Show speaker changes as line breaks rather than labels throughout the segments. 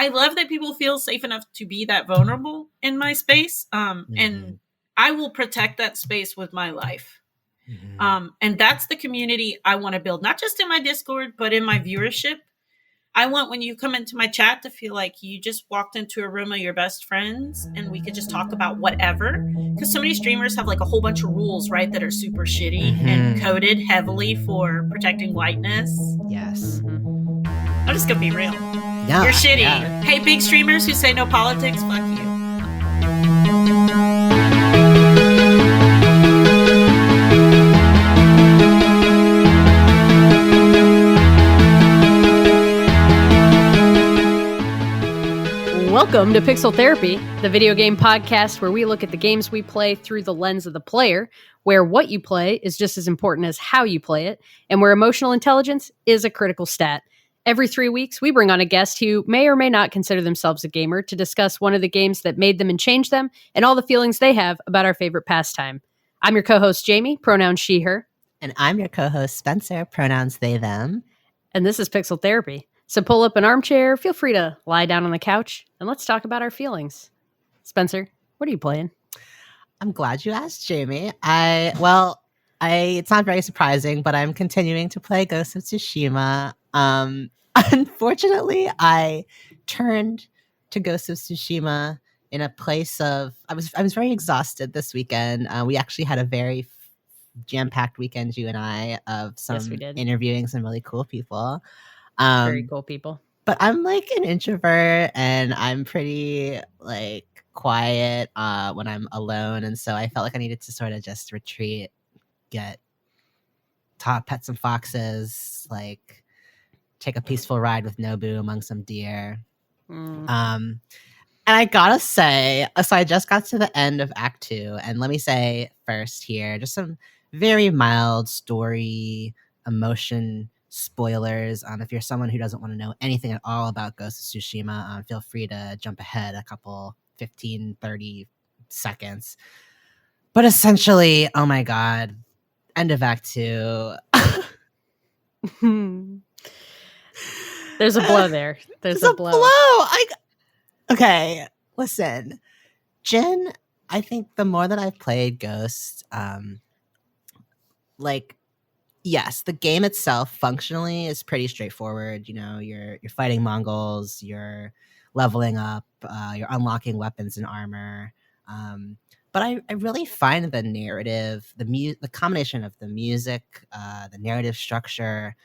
I love that people feel safe enough to be that vulnerable in my space. And I will protect that space with my life. And that's the community I want to build, not just in my Discord, but in my viewership. I want when you come into my chat to feel like you just walked into a room of your best friends and we could just talk about whatever. Because so many streamers have like a whole bunch of rules, right, that are super shitty and coded heavily for protecting whiteness.
Yes.
I'm just going to be real.
Yeah,
you're shitty.
Yeah.
Hey, big streamers who say no politics, fuck you.
Welcome to Pixel Therapy, the video game podcast where we look at the games we play through the lens of the player, where what you play is just as important as how you play it, and where emotional intelligence is a critical stat. Every 3 weeks, we bring on a guest who may or may not consider themselves a gamer to discuss one of the games that made them and changed them, and all the feelings they have about our favorite pastime. I'm your co-host, Jamie, pronouns she, her.
And I'm your co-host, Spencer, pronouns they, them.
And this is Pixel Therapy. So pull up an armchair, feel free to lie down on the couch, and let's talk about our feelings. Spencer, what are you playing?
I'm glad you asked, Jamie. It's not very surprising, but I'm continuing to play Ghost of Tsushima. Unfortunately, I turned to Ghost of Tsushima in a place of I was very exhausted this weekend. We actually had a very jam-packed weekend, you and I, of some interviewing some really cool people.
Very cool people.
But I'm like an introvert and I'm pretty like quiet when I'm alone. And so I felt like I needed to sort of just retreat, pet some foxes, like take a peaceful ride with Nobu among some deer. And I gotta say, so I just got to the end of Act 2. And let me say first here, just some very mild story, emotion spoilers. If you're someone who doesn't want to know anything at all about Ghost of Tsushima, feel free to jump ahead a couple 15, 30 seconds. But essentially, oh my god, end of Act 2.
There's a blow there. There's a blow.
Okay, listen. Jin, I think the more that I've played Ghost, yes, the game itself functionally is pretty straightforward. You know, you're fighting Mongols, you're leveling up, you're unlocking weapons and armor. But I really find the narrative, the combination of the music, the narrative structure,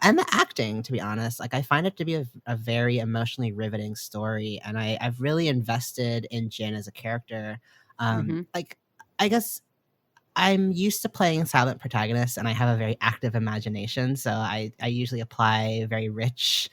and the acting, to be honest, like I find it to be a very emotionally riveting story, and I've really invested in Jin as a character. Like, I guess I'm used to playing silent protagonists, and I have a very active imagination, so I usually apply very rich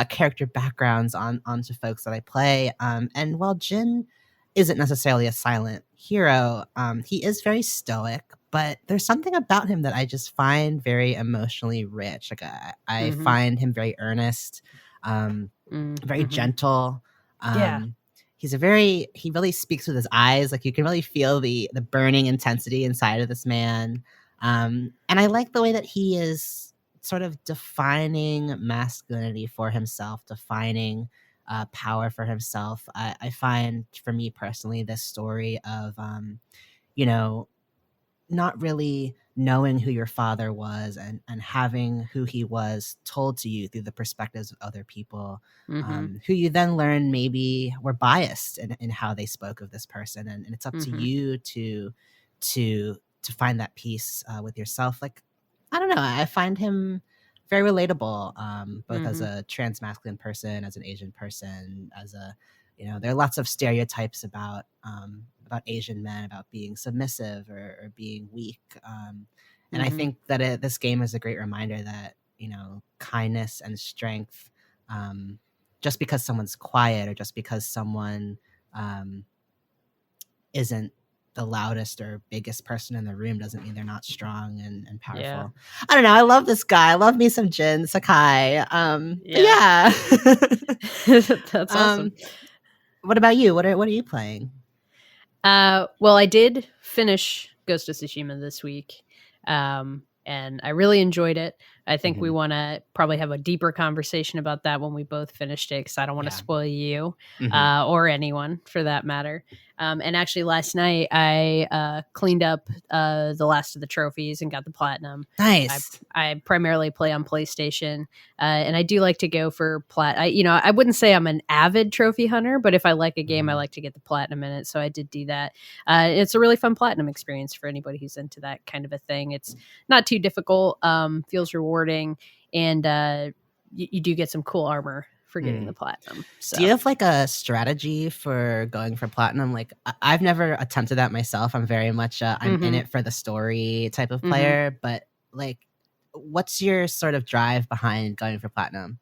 character backgrounds onto folks that I play. And while Jin isn't necessarily a silent hero, he is very stoic, but there's something about him that I just find very emotionally rich. Like I find him very earnest, very gentle. He really speaks with his eyes. Like you can really feel the burning intensity inside of this man. And I like the way that he is sort of defining masculinity for himself, defining power for himself. I find, for me personally, this story of, not really knowing who your father was and having who he was told to you through the perspectives of other people, who you then learn maybe were biased in how they spoke of this person. And it's up to you to find that peace with yourself. Like, I don't know, I find him very relatable, both as a trans masculine person, as an Asian person, as a, there are lots of stereotypes about Asian men, about being submissive or being weak. And I think that this game is a great reminder that, kindness and strength, just because someone's quiet or just because someone isn't the loudest or biggest person in the room doesn't mean they're not strong and powerful. Yeah. I don't know. I love this guy. I love me some Jin Sakai. Yeah.
That's awesome.
What about you? What are you playing?
Well, I did finish Ghost of Tsushima this week, and I really enjoyed it. I think we want to probably have a deeper conversation about that when we both finished it, because I don't want to spoil you or anyone for that matter. And actually last night I cleaned up the last of the trophies and got the platinum.
Nice.
I primarily play on PlayStation, and I do like to go for I wouldn't say I'm an avid trophy hunter, but if I like a game, I like to get the platinum in it. So I did do that. It's a really fun platinum experience for anybody who's into that kind of a thing. It's not too difficult, feels rewarding, and you do get some cool armor for getting the platinum. So.
Do you have like a strategy for going for platinum? Like I've never attempted that myself. I'm very much I'm in it for the story type of player, but like what's your sort of drive behind going for platinum?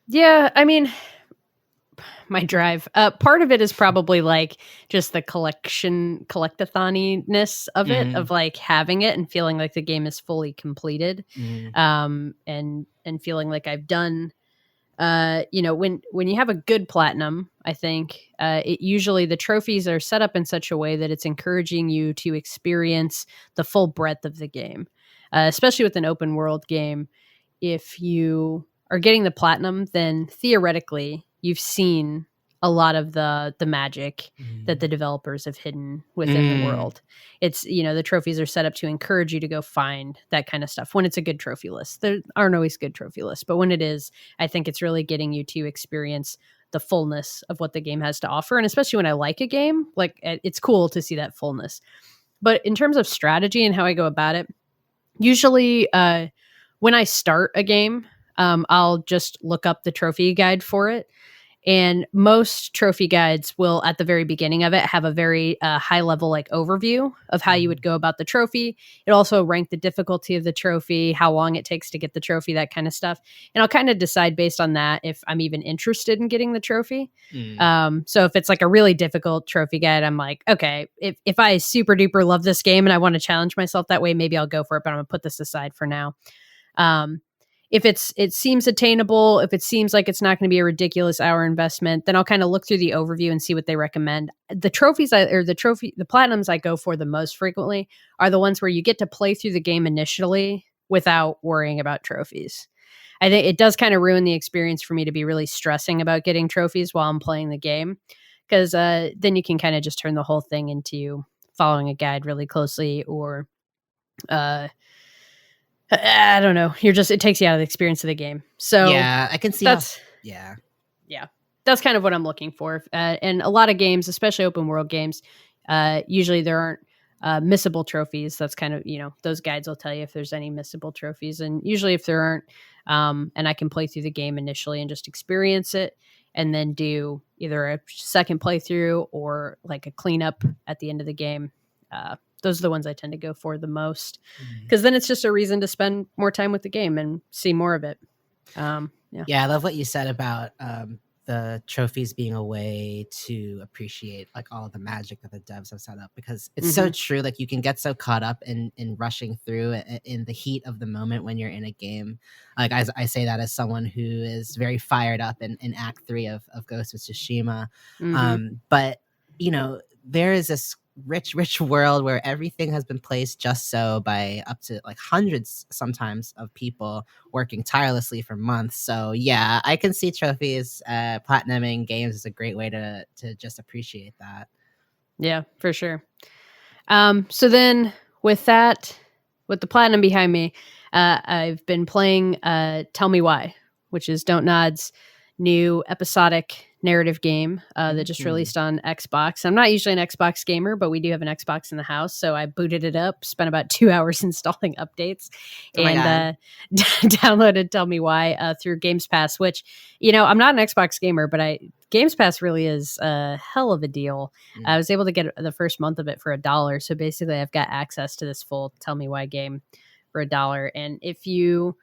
Yeah, I mean, my drive, part of it is probably like just the collectathon-ness of it, of like having it and feeling like the game is fully completed, and feeling like I've done when you have a good platinum, I think it usually the trophies are set up in such a way that it's encouraging you to experience the full breadth of the game, especially with an open world game. If you are getting the platinum, then theoretically you've seen a lot of the magic that the developers have hidden within the world. It's, the trophies are set up to encourage you to go find that kind of stuff when it's a good trophy list. There aren't always good trophy lists, but when it is, I think it's really getting you to experience the fullness of what the game has to offer. And especially when I like a game, like it's cool to see that fullness. But in terms of strategy and how I go about it, usually when I start a game, I'll just look up the trophy guide for it. And most trophy guides will, at the very beginning of it, have a very high level like overview of how you would go about the trophy. It also rank the difficulty of the trophy, how long it takes to get the trophy, that kind of stuff. And I'll kind of decide based on that if I'm even interested in getting the trophy. So if it's like a really difficult trophy guide, I'm like, okay, if I super duper love this game and I want to challenge myself that way, maybe I'll go for it, but I'm gonna put this aside for now. If it seems attainable, if it seems like it's not going to be a ridiculous hour investment, then I'll kind of look through the overview and see what they recommend. The the platinums I go for the most frequently are the ones where you get to play through the game initially without worrying about trophies. I think it does kind of ruin the experience for me to be really stressing about getting trophies while I'm playing the game, because then you can kind of just turn the whole thing into following a guide really closely, or I don't know. It takes you out of the experience of the game. So
yeah, I can see
yeah. That's kind of what I'm looking for. And a lot of games, especially open world games, usually there aren't missable trophies. That's kind of, those guides will tell you if there's any missable trophies. And usually if there aren't, and I can play through the game initially and just experience it, and then do either a second playthrough or like a cleanup at the end of the game. Those are the ones I tend to go for the most, because then it's just a reason to spend more time with the game and see more of it.
Yeah, I love what you said about the trophies being a way to appreciate like all of the magic that the devs have set up, because it's so true. Like you can get so caught up in rushing through in the heat of the moment when you're in a game. Like I say that as someone who is very fired up in Act 3 of Ghost of Tsushima. But there is this rich world where everything has been placed just so by up to like hundreds sometimes of people working tirelessly for months. So yeah, I can see trophies, platinuming games is a great way to just appreciate that.
Yeah, for sure. So then with the platinum behind me, I've been playing Tell Me Why, which is Don't Nod's new episodic narrative game that just released on Xbox. I'm not usually an Xbox gamer, but we do have an Xbox in the house, so I booted it up, spent about 2 hours installing updates, and downloaded Tell Me Why through Games Pass, which, I'm not an Xbox gamer, but Games Pass really is a hell of a deal. I was able to get the first month of it for $1, so basically I've got access to this full Tell Me Why game for $1. And if you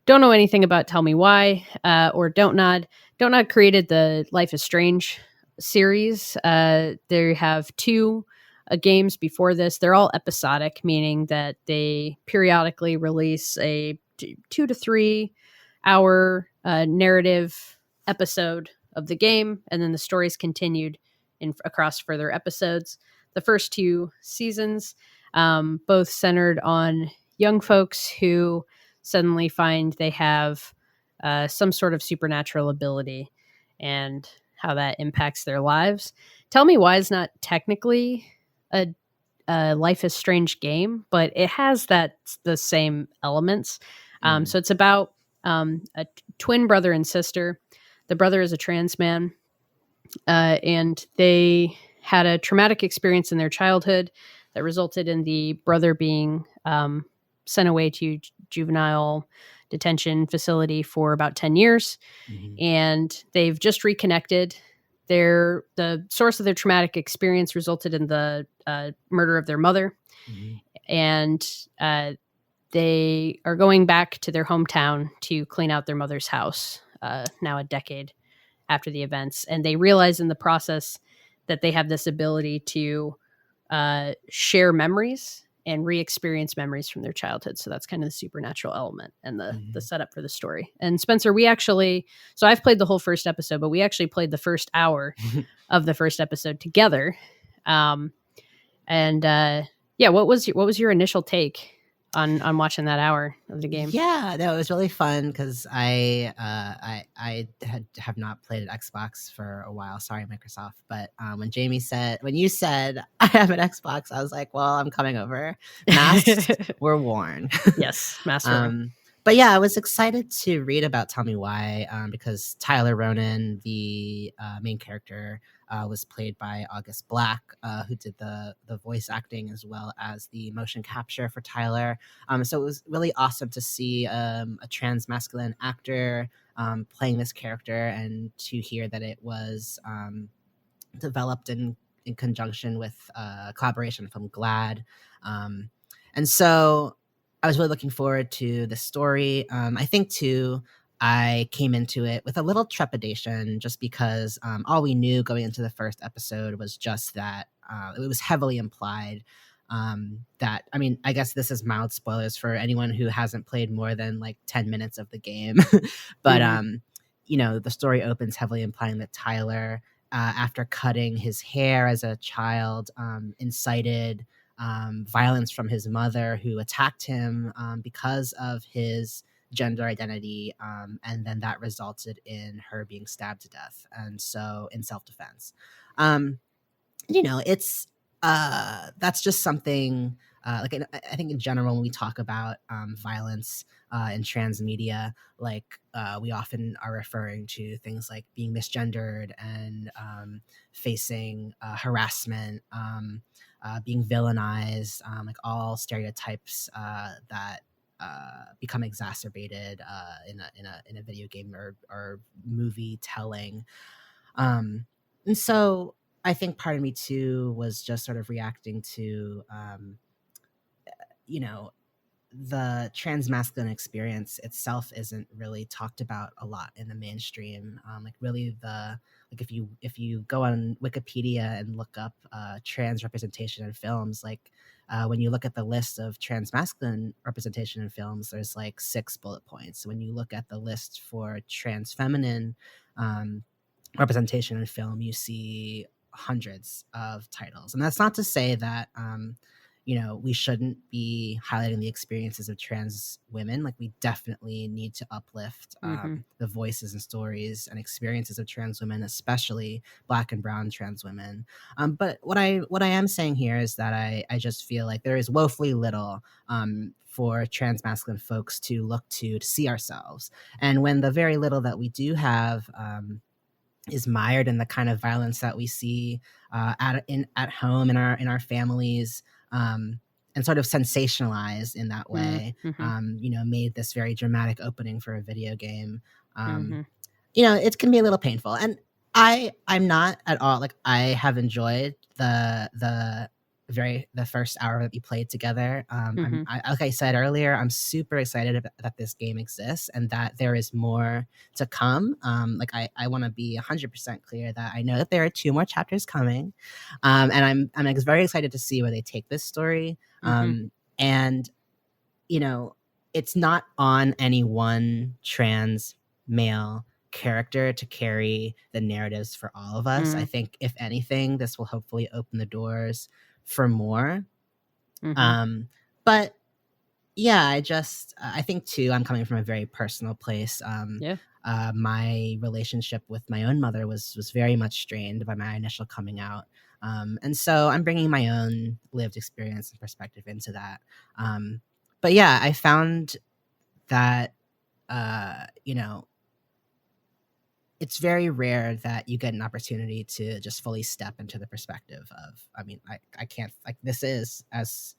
don't know anything about Tell Me Why or Don't Nod created the Life is Strange series. They have 2 games before this. They're all episodic, meaning that they periodically release a 2 to 3 hour narrative episode of the game, and then the story's continued across further episodes. The first 2 seasons, both centered on young folks who suddenly find they have some sort of supernatural ability and how that impacts their lives. Tell Me Why is not technically a Life is Strange game, but it has the same elements. So it's about a twin brother and sister. The brother is a trans man, and they had a traumatic experience in their childhood that resulted in the brother being sent away to juvenile detention facility for about 10 years. And they've just reconnected. The source of their traumatic experience resulted in the murder of their mother. And they are going back to their hometown to clean out their mother's house, now a decade after the events. And they realize in the process that they have this ability to share memories and re-experience memories from their childhood. So that's kind of the supernatural element and the setup for the story. And Spencer, so I've played the whole first episode, but we actually played the first hour of the first episode together. What was your initial take on watching that hour of the game?
Yeah, no, it was really fun because I have not played at Xbox for a while. Sorry, Microsoft. But when you said I have an Xbox, I was like, well, I'm coming over. Masks were worn.
Yes, masks were worn.
But yeah, I was excited to read about Tell Me Why because Tyler Ronan, the main character, was played by August Black, who did the voice acting as well as the motion capture for Tyler. So it was really awesome to see a trans masculine actor playing this character, and to hear that it was developed in conjunction with collaboration from GLAAD. And so I was really looking forward to the story. I think too, I came into it with a little trepidation just because all we knew going into the first episode was just that it was heavily implied that, I mean, I guess this is mild spoilers for anyone who hasn't played more than like 10 minutes of the game. But, the story opens heavily implying that Tyler, after cutting his hair as a child, incited violence from his mother, who attacked him because of his gender identity, and then that resulted in her being stabbed to death, and so in self-defense. It's that's just something I think in general when we talk about violence in trans media, we often are referring to things like being misgendered and facing harassment, being villainized, all stereotypes that become exacerbated in a video game or movie telling. And so I think part of me too was just sort of reacting to the trans masculine experience itself isn't really talked about a lot in the mainstream. If you go on Wikipedia and look up trans representation in films, when you look at the list of trans masculine representation in films, there's 6 bullet points. When you look at the list for trans feminine representation in film, you see hundreds of titles. And that's not to say that we shouldn't be highlighting the experiences of trans women. We definitely need to uplift the voices and stories and experiences of trans women, especially Black and brown trans women. But what I am saying here is that I just feel like there is woefully little for trans masculine folks to look to see ourselves. And when the very little that we do have is mired in the kind of violence that we see at home in our families, and sort of sensationalized in that way, made this very dramatic opening for a video game. It can be a little painful. And I'm not at all, I have enjoyed the first hour that we played together. Like I said earlier, I'm super excited that this game exists and that there is more to come. I want to be 100% clear that I know that there are 2 more chapters coming, and I'm very excited to see where they take this story. And it's not on any one trans male character to carry the narratives for all of us. I think if anything, this will hopefully open the doors for more. But Yeah, I think too, I'm coming from a very personal place.
Yeah.
My relationship with my own mother was very much strained by my initial coming out. And so I'm bringing my own lived experience and perspective into that. But yeah, I found that, you know, it's very rare that you get an opportunity to just fully step into the perspective of, I mean, I can't, like, this is, as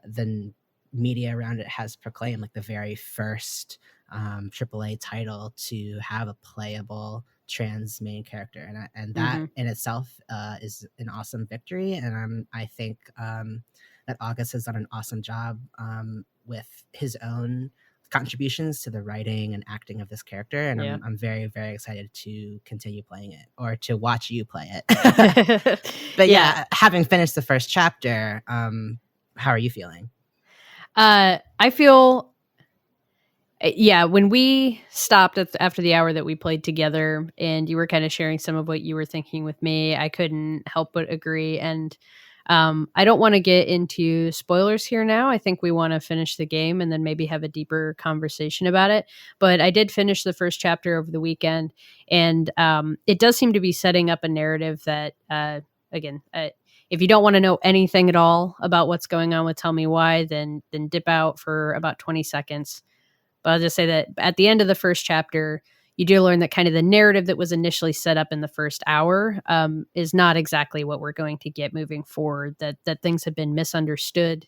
the media around it has proclaimed, like the very first AAA title to have a playable trans main character, and that in itself is an awesome victory. And I think that August has done an awesome job with his own contributions to the writing and acting of this character, and I'm very, very excited to continue playing it, or to watch you play it. But yeah, having finished the first chapter, how are you feeling?
I feel, when we stopped after the hour that we played together and you were kind of sharing some of what you were thinking with me, I couldn't help but agree. And I don't want to get into spoilers here now. I think we want to finish the game and then maybe have a deeper conversation about it. But I did finish the first chapter over the weekend, and it does seem to be setting up a narrative that, again, if you don't want to know anything at all about what's going on with Tell Me Why, then dip out for about 20 seconds. But I'll just say that at the end of the first chapter, you do learn that kind of the narrative that was initially set up in the first hour is not exactly what we're going to get moving forward, that things have been misunderstood.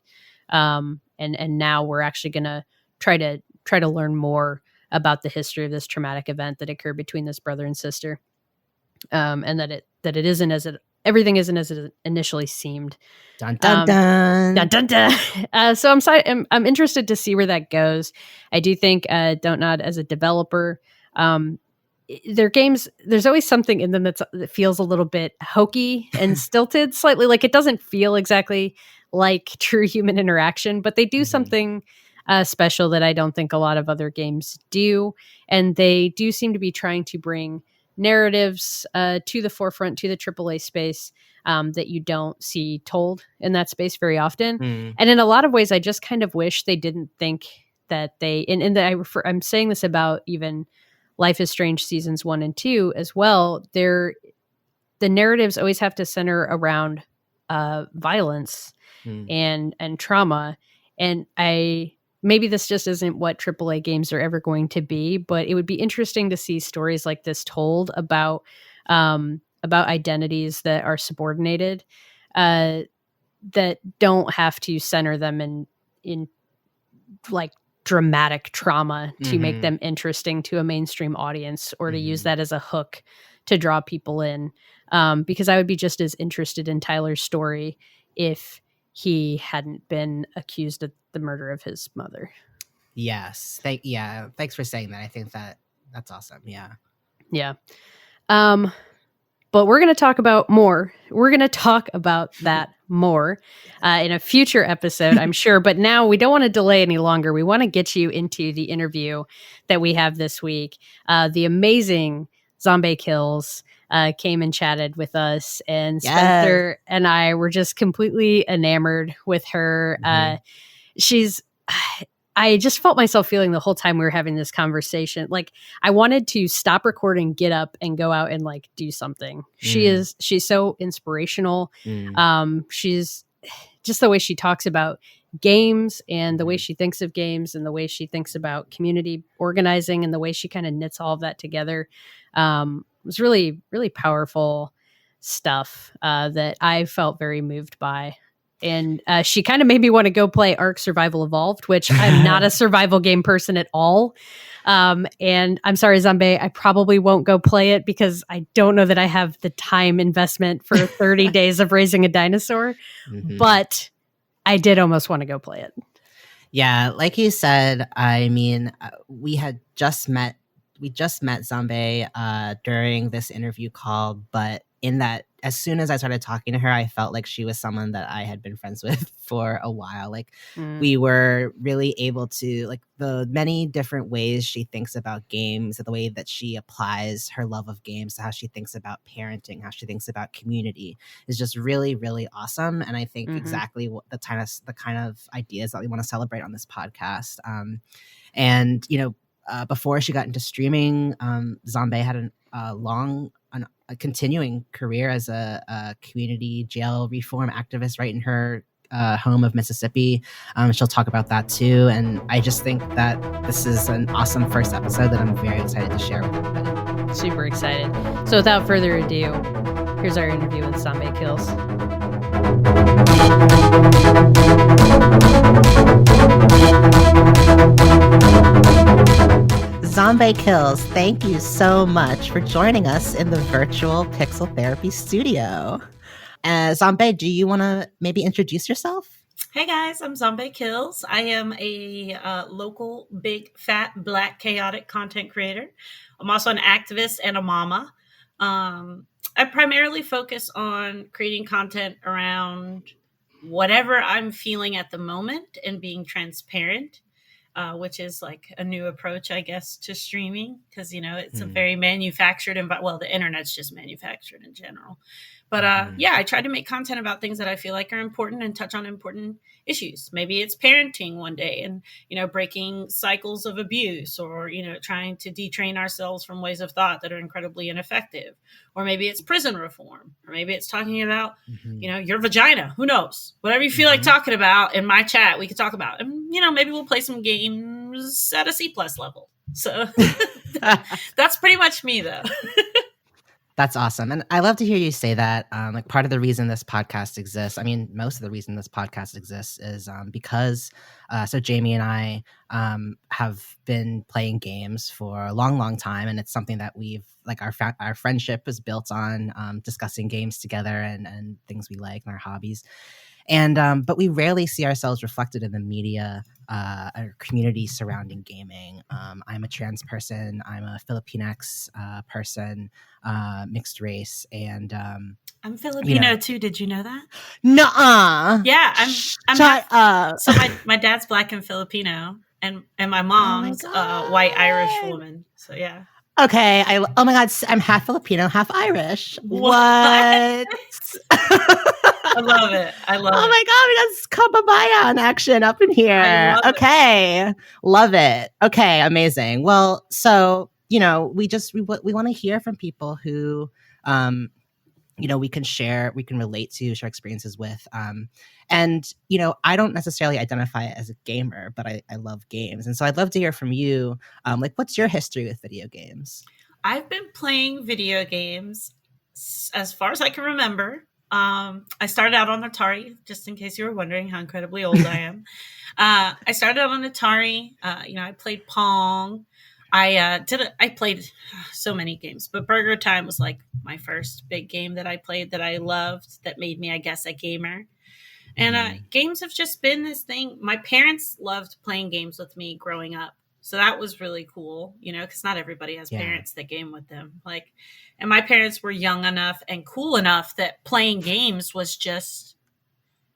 And now we're actually going to try to learn more about the history of this traumatic event that occurred between this brother and sister. And that it isn't everything isn't as it initially seemed.
Dun dun dun.
Dun dun dun. So I'm interested to see where that goes. I do think Don't Nod as a developer, their games, there's always something in them that feels a little bit hokey and stilted, slightly. Like, it doesn't feel exactly like true human interaction, but they do something special that I don't think a lot of other games do. And they do seem to be trying to bring narratives to the forefront, to the AAA space, that you don't see told in that space very often. And in a lot of ways, I just kind of wish they didn't think that I'm saying this about even Life is Strange seasons 1 and 2 as well. The narratives always have to center around violence and trauma. And maybe this just isn't what AAA games are ever going to be, but it would be interesting to see stories like this told about identities that are subordinated, that don't have to center them in like dramatic trauma to make them interesting to a mainstream audience, or to use that as a hook to draw people in. Because I would be just as interested in Tyler's story if he hadn't been accused of the murder of his mother.
Yes. Thanks for saying that. I think that's awesome. Yeah.
But we're going to talk about more. We're going to talk about that more in a future episode, I'm sure. But now we don't want to delay any longer. We want to get you into the interview that we have this week. The amazing ZombaeKillz came and chatted with us, and Spencer and I were just completely enamored with her. I just felt myself feeling the whole time we were having this conversation. Like, I wanted to stop recording, get up, and go out and like do something. She's so inspirational. She's just the way she talks about games, and the way she thinks of games, and the way she thinks about community organizing, and the way she kind of knits all of that together. Was really, really powerful stuff that I felt very moved by. And she kind of made me want to go play ARK Survival Evolved, which I'm not a survival game person at all. And I'm sorry, Zombae, I probably won't go play it because I don't know that I have the time investment for 30 days of raising a dinosaur. But I did almost want to go play it.
Yeah, like you said, I mean, we just met Zombae during this interview call, but in that as soon as I started talking to her, I felt like she was someone that I had been friends with for a while. Like we were really able to, like, the many different ways she thinks about games, the way that she applies her love of games to how she thinks about parenting, how she thinks about community is just really, really awesome. And I think exactly what the kind of ideas that we want to celebrate on this podcast. And, you know, before she got into streaming, Zombae had a continuing career as a community jail reform activist right in her home of Mississippi. She'll talk about that too. And I just think that this is an awesome first episode that I'm very excited to share with everybody.
Super excited. So without further ado, here's our interview with ZombaeKillz.
ZombaeKillz, thank you so much for joining us in the virtual Pixel Therapy studio. Zombae, do you want to maybe introduce yourself?
Hey guys, I'm ZombaeKillz. I am a local, big, fat, black, chaotic content creator. I'm also an activist and a mama. I primarily focus on creating content around whatever I'm feeling at the moment and being transparent. Which is like a new approach, I guess, to streaming, because, you know, it's a very manufactured well, the internet's just manufactured in general. But yeah, I try to make content about things that I feel like are important and touch on important issues. Maybe it's parenting one day and, you know, breaking cycles of abuse, or, you know, trying to detrain ourselves from ways of thought that are incredibly ineffective. Or maybe it's prison reform, or maybe it's talking about, you know, your vagina. Who knows? Whatever you feel like talking about in my chat, we could talk about. And, you know, maybe we'll play some games at a C+ level. So that's pretty much me, though.
That's awesome. And I love to hear you say that. Like, part of the reason this podcast exists, I mean, most of the reason this podcast exists is because, so Jamie and I have been playing games for a long, long time. And it's something that we've, like, our friendship is built on discussing games together and things we like and our hobbies. And but we rarely see ourselves reflected in the media or community surrounding gaming. I'm a trans person. I'm a Filipinx person, mixed race, and
I'm Filipino too. Did you know that?
Nuh-uh.
Yeah, I'm
Shut up.
So my dad's black and Filipino, and my mom's white Irish woman. So yeah.
Okay. Oh my God, I'm half Filipino, half Irish. What?
I love it. Oh
my God, we got Kababaya in action up in here. Okay. Love it. Okay, amazing. Well, so, you know, we want to hear from people who, you know, we can relate to, share experiences with. And, you know, I don't necessarily identify as a gamer, but I love games. And so I'd love to hear from you. Like, what's your history with video games?
I've been playing video games as far as I can remember. I started out on Atari, just in case you were wondering how incredibly old I am. I started out on Atari. You know, I played Pong. I played so many games, but Burger Time was like my first big game that I played that I loved, that made me, I guess, a gamer. And games have just been this thing. My parents loved playing games with me growing up. So that was really cool, you know, because not everybody has parents that game with them. Like, and my parents were young enough and cool enough that playing games was just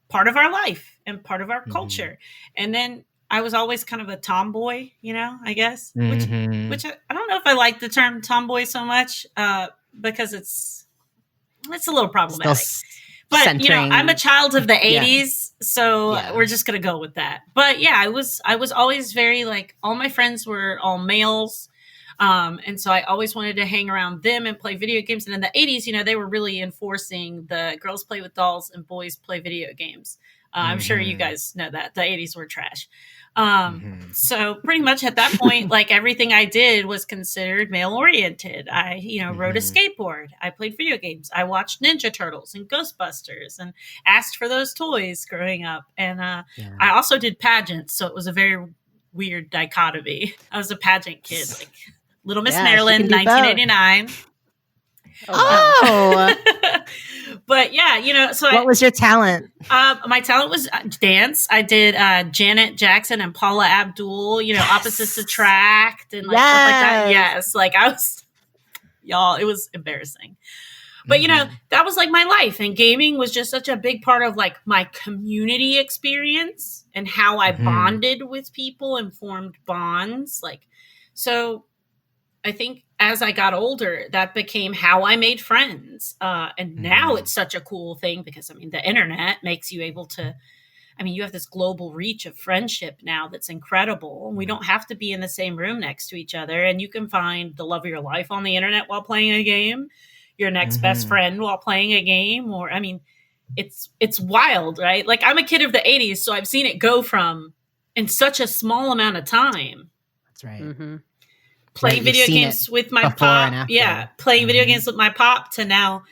part of our life and part of our culture. And then I was always kind of a tomboy, you know, I guess, which I don't know if I like the term tomboy so much because it's a little problematic. But, centering. You know, I'm a child of the 80s, so we're just going to go with that. But yeah, I was always very, like, all my friends were all males. And so I always wanted to hang around them and play video games. And in the 80s, you know, they were really enforcing the girls play with dolls and boys play video games. I'm sure you guys know that. The 80s were trash. So pretty much at that point, like, everything I did was considered male oriented. I, you know, rode a skateboard. I played video games. I watched Ninja Turtles and Ghostbusters and asked for those toys growing up. And I also did pageants. So it was a very weird dichotomy. I was a pageant kid, like Little Miss Maryland, 1989.
Oh,
but yeah, you know, so
what was your talent?
My talent was dance. I did Janet Jackson and Paula Abdul, you know, Opposites Attract and like stuff like that. Yes, like I was, y'all, it was embarrassing. But, that was like my life. And gaming was just such a big part of like my community experience and how I bonded with people and formed bonds. Like, so I think as I got older, that became how I made friends. And now it's such a cool thing because, I mean, the internet makes you able to, I mean, you have this global reach of friendship now that's incredible. We don't have to be in the same room next to each other. And you can find the love of your life on the internet while playing a game, your next best friend while playing a game. Or, I mean, it's wild, right? Like, I'm a kid of the 80s, so I've seen it go from in such a small amount of time.
That's right.
Playing video games with my pop. Yeah. Playing video games with my pop to now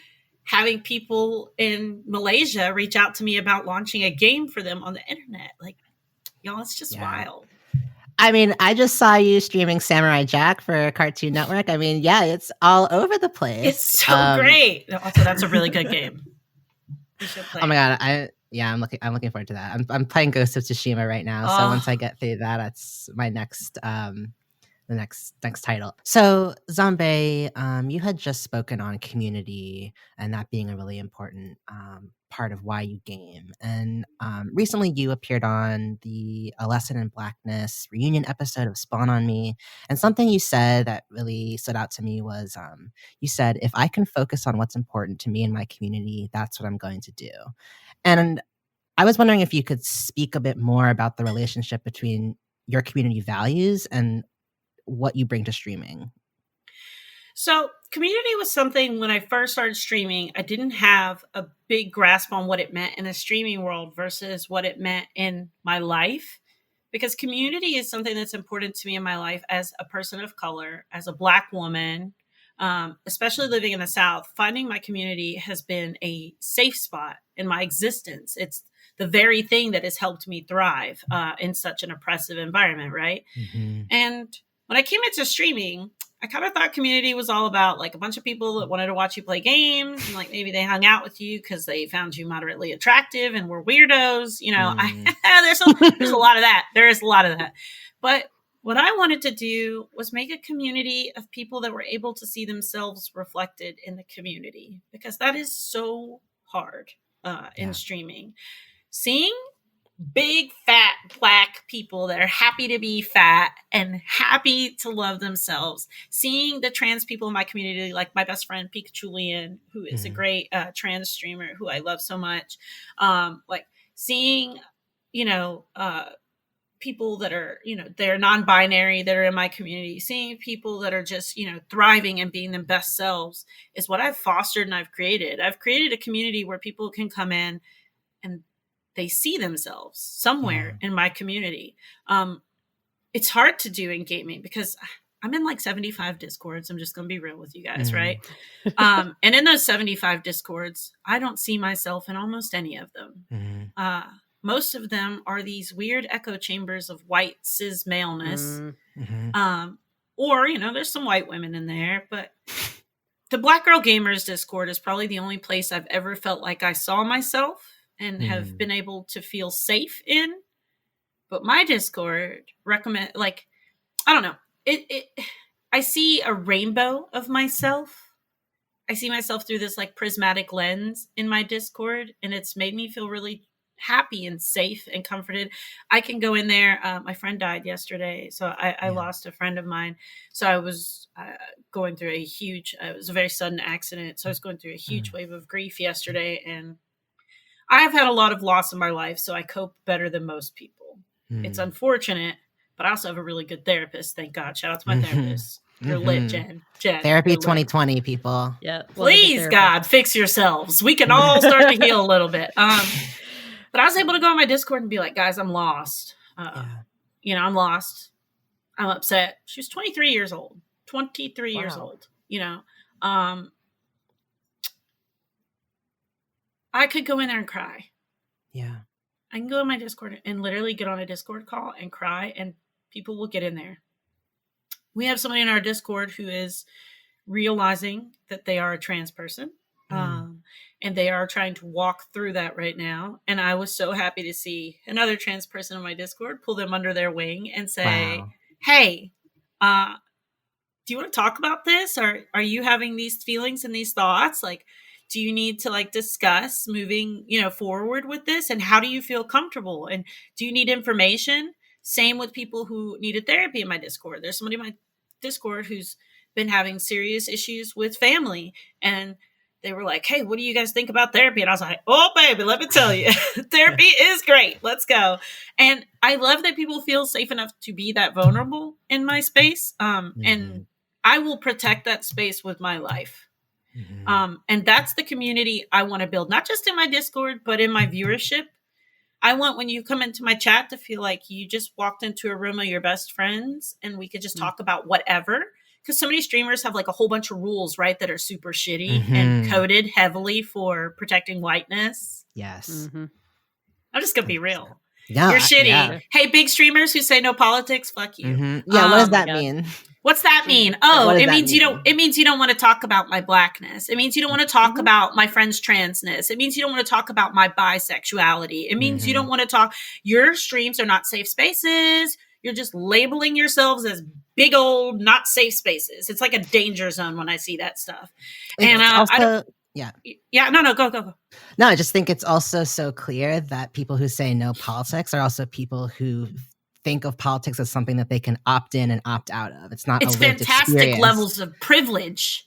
having people in Malaysia reach out to me about launching a game for them on the internet. Like, y'all, it's just wild.
I mean, I just saw you streaming Samurai Jack for Cartoon Network. I mean, yeah, it's all over the place.
It's so great. Also, that's a really good game. You should play.
Oh my God. I'm looking forward to that. I'm playing Ghost of Tsushima right now. So once I get through that, that's my next the next title. So Zombae, you had just spoken on community and that being a really important part of why you game. And recently you appeared on the A Lesson in Blackness reunion episode of Spawn on Me. And something you said that really stood out to me was you said, if I can focus on what's important to me and my community, that's what I'm going to do. And I was wondering if you could speak a bit more about the relationship between your community values and what you bring to streaming.
So community was something when I first started streaming, I didn't have a big grasp on what it meant in the streaming world versus what it meant in my life. Because community is something that's important to me in my life as a person of color, as a Black woman, especially living in the South. Finding my community has been a safe spot in my existence. It's the very thing that has helped me thrive in such an oppressive environment, right? And when I came into streaming, I kind of thought community was all about like a bunch of people that wanted to watch you play games and like maybe they hung out with you because they found you moderately attractive and were weirdos. There's a lot of that. There is a lot of that. But what I wanted to do was make a community of people that were able to see themselves reflected in the community, because that is so hard in streaming. Seeing big fat Black people that are happy to be fat and happy to love themselves, seeing the trans people in my community, like my best friend Pikachu Lian, who is a great trans streamer who I love so much, like seeing people that are they're non-binary that are in my community, seeing people that are just thriving and being their best selves, is what I've fostered and I've created a community where people can come in and they see themselves somewhere in my community. It's hard to do in gaming because I'm in like 75 Discords. I'm just going to be real with you guys, right? And in those 75 Discords, I don't see myself in almost any of them. Most of them are these weird echo chambers of white cis maleness. Or, there's some white women in there, but the Black Girl Gamers Discord is probably the only place I've ever felt like I saw myself and have been able to feel safe in. But my Discord I don't know. I see a rainbow of myself. I see myself through this like prismatic lens in my Discord, and it's made me feel really happy and safe and comforted. I can go in there. My friend died yesterday, so I lost a friend of mine. So I was going through it was a very sudden accident. So I was going through a huge wave of grief yesterday, and I've had a lot of loss in my life, so I cope better than most people. It's unfortunate, but I also have a really good therapist. Thank God. Shout out to my therapist. You're lit, Jen.
Therapy 2020, people.
Yeah.
Please, God, fix yourselves. We can all start to heal a little bit. But I was able to go on my Discord and be like, guys, I'm lost. I'm lost. I'm upset. She was 23 years old. 23 years old. I could go in there and cry.
Yeah.
I can go in my Discord and literally get on a Discord call and cry, and people will get in there. We have somebody in our Discord who is realizing that they are a trans person. And they are trying to walk through that right now. And I was so happy to see another trans person in my Discord pull them under their wing and say, hey, do you want to talk about this? Or are you having these feelings and these thoughts? Like, do you need to like discuss moving, forward with this? And how do you feel comfortable? And do you need information? Same with people who needed therapy in my Discord. There's somebody in my Discord who's been having serious issues with family. And they were like, hey, what do you guys think about therapy? And I was like, oh, baby, let me tell you, therapy is great. Let's go. And I love that people feel safe enough to be that vulnerable in my space. And I will protect that space with my life. And that's the community I want to build, not just in my Discord, but in my viewership. I want when you come into my chat to feel like you just walked into a room of your best friends and we could just talk about whatever. Because so many streamers have like a whole bunch of rules, right, that are super shitty and coded heavily for protecting whiteness.
Yes.
I'm just going to be real.
Yeah,
you're shitty.
Yeah.
Hey, big streamers who say no politics, fuck you.
Yeah, what does that mean?
What's that mean? Oh, it means you don't want to talk about my blackness. It means you don't want to talk about my friend's transness. It means you don't want to talk about my bisexuality. It means you don't want to talk. Your streams are not safe spaces. You're just labeling yourselves as big old not safe spaces. It's like a danger zone when I see that stuff. And
also,
go.
No, I just think it's also so clear that people who say no politics are also people who think of politics as something that they can opt in and opt out of. It's not.
It's fantastic levels of privilege.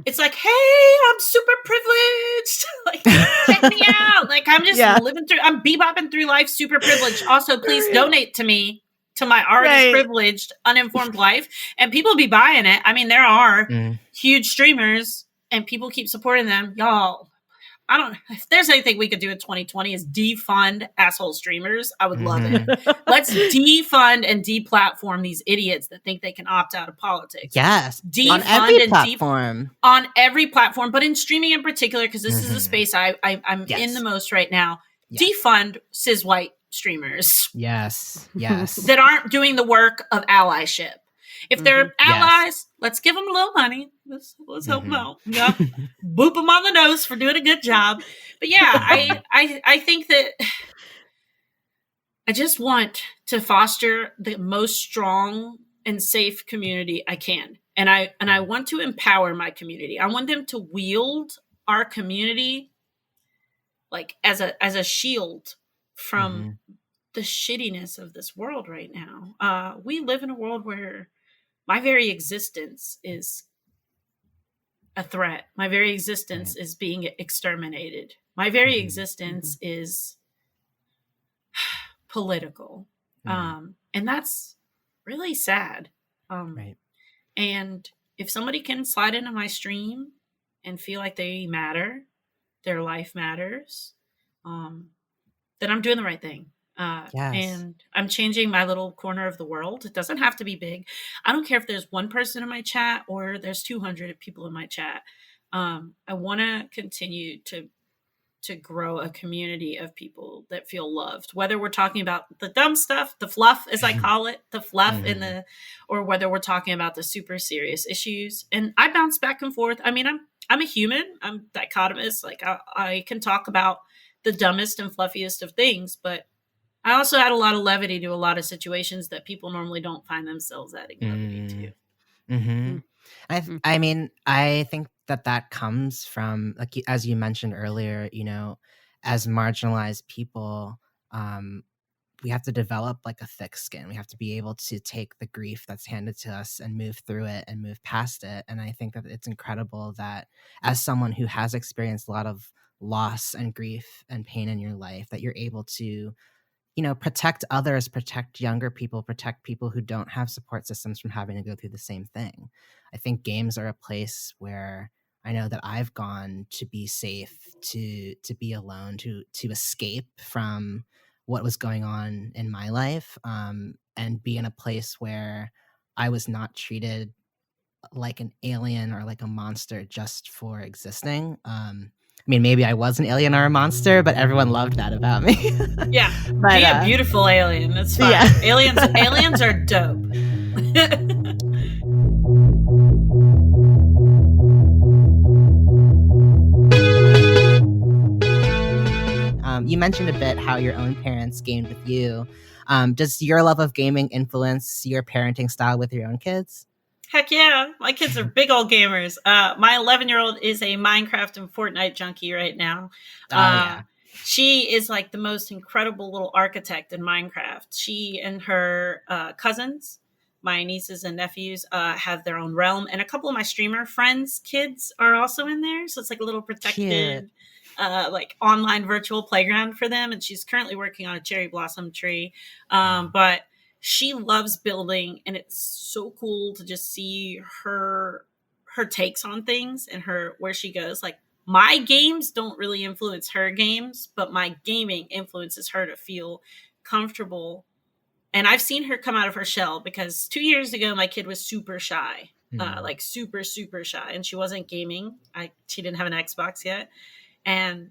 It's like, hey, I'm super privileged. Like, check me out. Like, I'm just I'm bebopping through life, super privileged. Also, please donate to me, to my already privileged, uninformed life. And people be buying it. I mean, there are huge streamers and people keep supporting them. Y'all, if there's anything we could do in 2020 is defund asshole streamers. I would love it. Let's defund and deplatform these idiots that think they can opt out of politics.
Yes.
Defund
on every platform.
On every platform, but in streaming in particular, because this is the space I'm in the most right now. Yes. Defund cis white streamers.
Yes.
That aren't doing the work of allyship. If they're allies, let's give them a little money. Let's help them out. Yeah. Boop them on the nose for doing a good job. But yeah, I think that I just want to foster the most strong and safe community I can. And I want to empower my community. I want them to wield our community like as a shield from the shittiness of this world right now. We live in a world where my very existence is a threat. My very existence is being exterminated. My very existence is political. And that's really sad. And if somebody can slide into my stream and feel like they matter, their life matters, then I'm doing the right thing. And I'm changing my little corner of the world. It doesn't have to be big. I don't care if there's one person in my chat or there's 200 people in my chat. I want to continue to grow a community of people that feel loved, whether we're talking about the dumb stuff, the fluff, as I call it, the fluff or whether we're talking about the super serious issues. And I bounce back and forth. I mean, I'm a human. I'm dichotomous. Like I can talk about the dumbest and fluffiest of things, but I also add a lot of levity to a lot of situations that people normally don't find themselves adding levity to.
I mean, I think that comes from, like, as you mentioned earlier, as marginalized people, we have to develop like a thick skin. We have to be able to take the grief that's handed to us and move through it and move past it. And I think that it's incredible that as someone who has experienced a lot of loss and grief and pain in your life, that you're able to protect others, protect younger people, protect people who don't have support systems from having to go through the same thing. I think games are a place where I know that I've gone to be safe, to be alone, to escape from what was going on in my life, and be in a place where I was not treated like an alien or like a monster just for existing. I mean, maybe I was an alien or a monster, but everyone loved that about me.
Yeah, but, be a beautiful alien. That's fine. Yeah. Aliens are dope.
You mentioned a bit how your own parents gamed with you. Does your love of gaming influence your parenting style with your own kids?
Heck yeah. My kids are big old gamers. My 11-year-old is a Minecraft and Fortnite junkie right now. She is like the most incredible little architect in Minecraft. She and her cousins, my nieces and nephews, have their own realm. And a couple of my streamer friends' kids are also in there. So it's like a little protected, like online virtual playground for them. And she's currently working on a cherry blossom tree. But she loves building, and it's so cool to just see her takes on things and where she goes. Like, my games don't really influence her games, but my gaming influences her to feel comfortable. And I've seen her come out of her shell, because 2 years ago my kid was super shy, like super shy, and she wasn't gaming. She didn't have an Xbox yet, and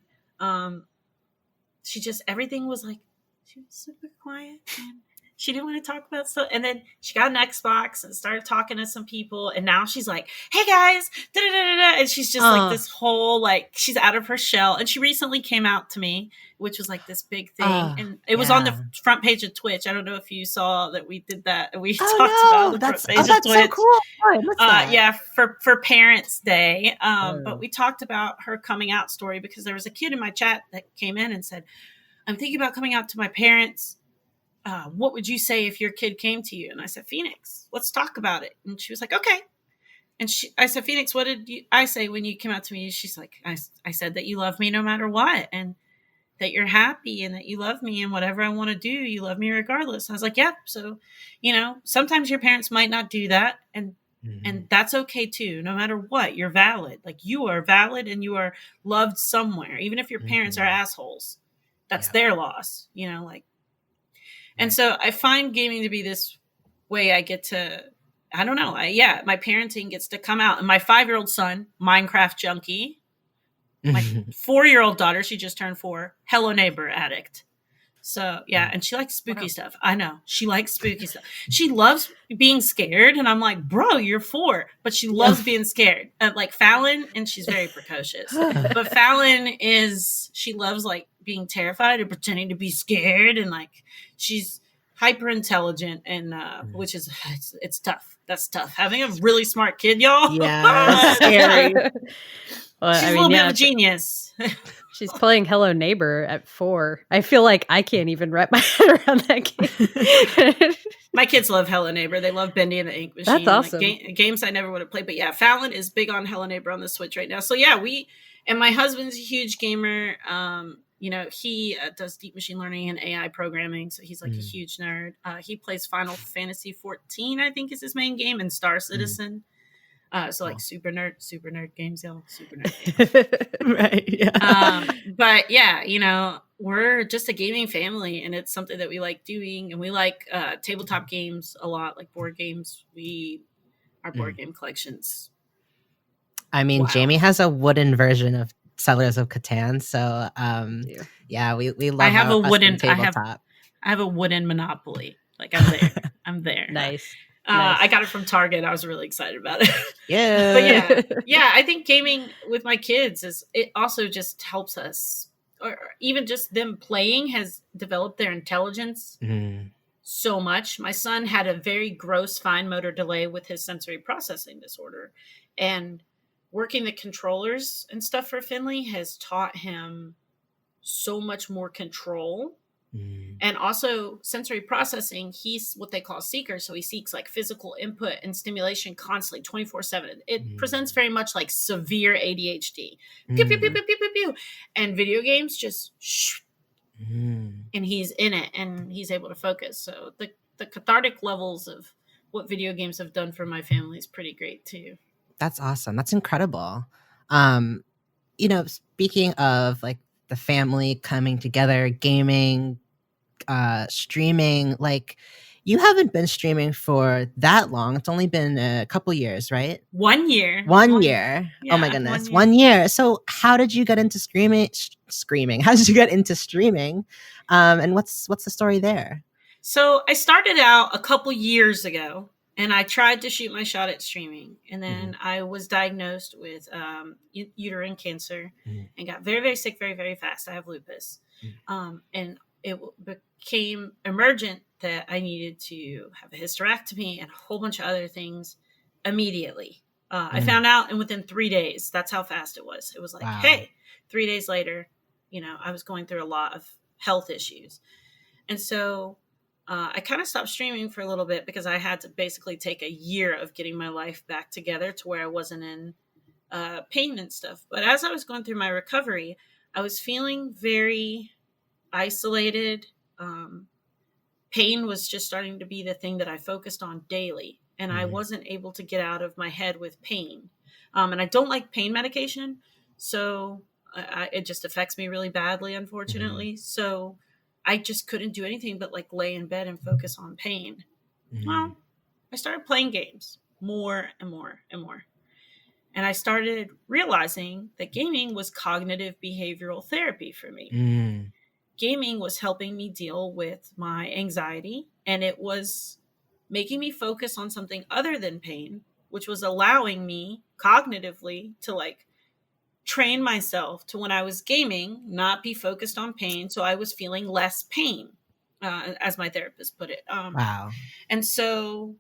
she just, everything was like, she was super quiet, and she didn't want to talk about stuff. And then she got an Xbox and started talking to some people. And now she's like, hey guys, da-da-da-da-da. And she's just like this whole, like, she's out of her shell. And she recently came out to me, which was like this big thing. And it was on the front page of Twitch. I don't know if you saw that we did that. We talked about the front page of Twitch.
So cool.
Yeah, for Parents' Day. But we talked about her coming out story, because there was a kid in my chat that came in and said, I'm thinking about coming out to my parents. What would you say if your kid came to you? And I said, Phoenix, let's talk about it. And she was like, okay. And I said, Phoenix, what did I say when you came out to me? She's like, I said that you love me no matter what, and that you're happy, and that you love me, and whatever I want to do, you love me regardless. And I was like, yeah. So, sometimes your parents might not do that. And that's okay too. No matter what, you're valid. Like, you are valid, and you are loved somewhere. Even if your parents are assholes, that's their loss, And so I find gaming to be this way I get to, I don't know. My parenting gets to come out. And my 5-year-old son, Minecraft junkie. My 4-year-old daughter, she just turned 4, Hello Neighbor addict. So, and she likes spooky stuff. I know. She likes spooky stuff. She loves being scared. And I'm like, bro, you're 4. But she loves being scared. Like Fallon, and she's very precocious. But Fallon she loves like being terrified and pretending to be scared. And like, she's hyper intelligent, and which is, it's tough. That's tough. Having a really smart kid, y'all.
Yeah.
Scary.
Well,
she's a little bit of a genius.
She's playing Hello Neighbor at 4. I feel like I can't even wrap my head around that game.
My kids love Hello Neighbor. They love Bendy and the Ink Machine.
That's awesome.
Like, games I never would have played. But yeah, Fallon is big on Hello Neighbor on the Switch right now. So yeah, and my husband's a huge gamer. He does deep machine learning and AI programming. So he's like a huge nerd. He plays Final Fantasy 14, I think is his main game, and Star Citizen. So like super nerd games, y'all. Super nerd games.
Right. Yeah.
But yeah, we're just a gaming family, and it's something that we like doing, and we like tabletop games a lot, like board games. Our board game collections.
I mean, Jamie has a wooden version of Settlers of Catan, so we love.
I have a wooden
tabletop.
I have a wooden Monopoly. Like, I'm there. I'm there.
Nice.
I got it from Target. I was really excited about it.
Yeah.
But yeah, I think gaming with my kids it also just helps us, or even just them playing has developed their intelligence so much. My son had a very gross fine motor delay with his sensory processing disorder, and working the controllers and stuff for Finley has taught him so much more control. And also sensory processing. He's what they call seeker. So he seeks like physical input and stimulation constantly 24/7. It presents very much like severe ADHD. Pew, pew, pew, pew, pew, pew, pew. And video games just and he's in it, and he's able to focus. So the cathartic levels of what video games have done for my family is pretty great too.
That's awesome. That's incredible. Speaking of like the family coming together, gaming, streaming, like, you haven't been streaming for that long. It's only been a couple years, right?
1 year.
1 year.
Yeah,
oh my goodness. 1 year. So how did you get into screaming? How did you get into streaming? And what's the story there?
So I started out a couple years ago, and I tried to shoot my shot at streaming. And then I was diagnosed with uterine cancer and got very, very sick very, very fast. I have lupus. And it became emergent that I needed to have a hysterectomy and a whole bunch of other things immediately. I found out, and within 3 days, that's how fast it was. It was like,
Wow.
hey, 3 days later, I was going through a lot of health issues. And so I kind of stopped streaming for a little bit because I had to basically take a year of getting my life back together to where I wasn't in pain and stuff. But as I was going through my recovery, I was feeling very isolated. Pain was just starting to be the thing that I focused on daily. And I wasn't able to get out of my head with pain. And I don't like pain medication. So it just affects me really badly, unfortunately. So I just couldn't do anything but like lay in bed and focus on pain. Well, I started playing games more and more and more. And I started realizing that gaming was cognitive behavioral therapy for me. Gaming was helping me deal with my anxiety, and it was making me focus on something other than pain, which was allowing me cognitively to like train myself to, when I was gaming, not be focused on pain. So I was feeling less pain, as my therapist put it.
Wow.
And so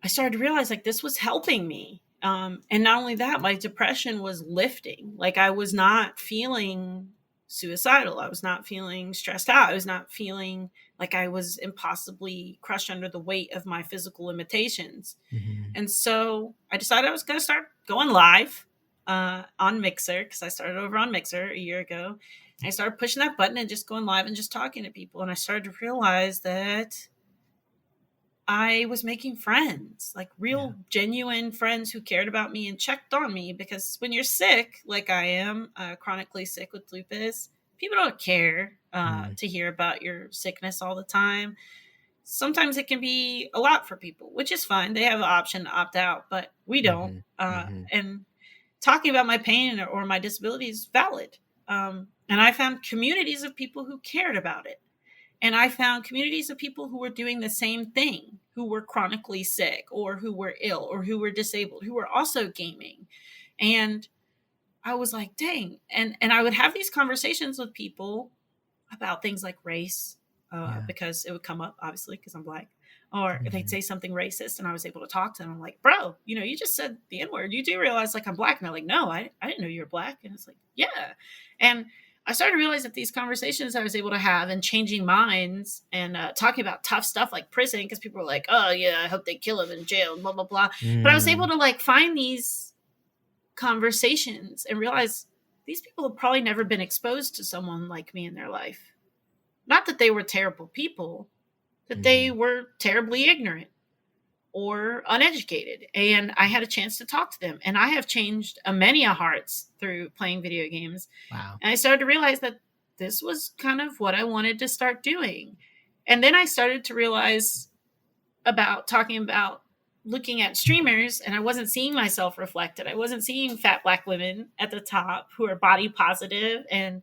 I started to realize like this was helping me. And not only that, my depression was lifting. Like I was not feeling suicidal. I was not feeling stressed out. I was not feeling like I was impossibly crushed under the weight of my physical limitations. And so I decided I was going to start going live on Mixer, because I started over on Mixer a year ago. And I started pushing that button and just going live and just talking to people. And I started to realize that I was making friends, like real, genuine friends who cared about me and checked on me. Because when you're sick, like I am, chronically sick with lupus, people don't care to hear about your sickness all the time. Sometimes it can be a lot for people, which is fine. They have an option to opt out, but we don't. And talking about my pain or my disability is valid. And I found communities of people who cared about it. And I found communities of people who were doing the same thing, who were chronically sick or who were ill or who were disabled, who were also gaming. And I was like, dang. And I would have these conversations with people about things like race, because it would come up, obviously, because I'm Black. Or they'd say something racist and I was able to talk to them. I'm like, bro, you just said the N-word. You do realize like I'm Black? And they're like, no, I didn't know you were Black. And it's like, yeah. And I started to realize that these conversations I was able to have and changing minds and talking about tough stuff like prison, because people were like, oh yeah, I hope they kill him in jail, blah, blah, blah. But I was able to like find these conversations and realize these people have probably never been exposed to someone like me in their life. Not that they were terrible people, that they were terribly ignorant or uneducated. And I had a chance to talk to them. And I have changed many hearts through playing video games.
Wow.
And I started to realize that this was kind of what I wanted to start doing. And then I started to realize about talking about looking at streamers, and I wasn't seeing myself reflected. I wasn't seeing fat Black women at the top who are body positive and,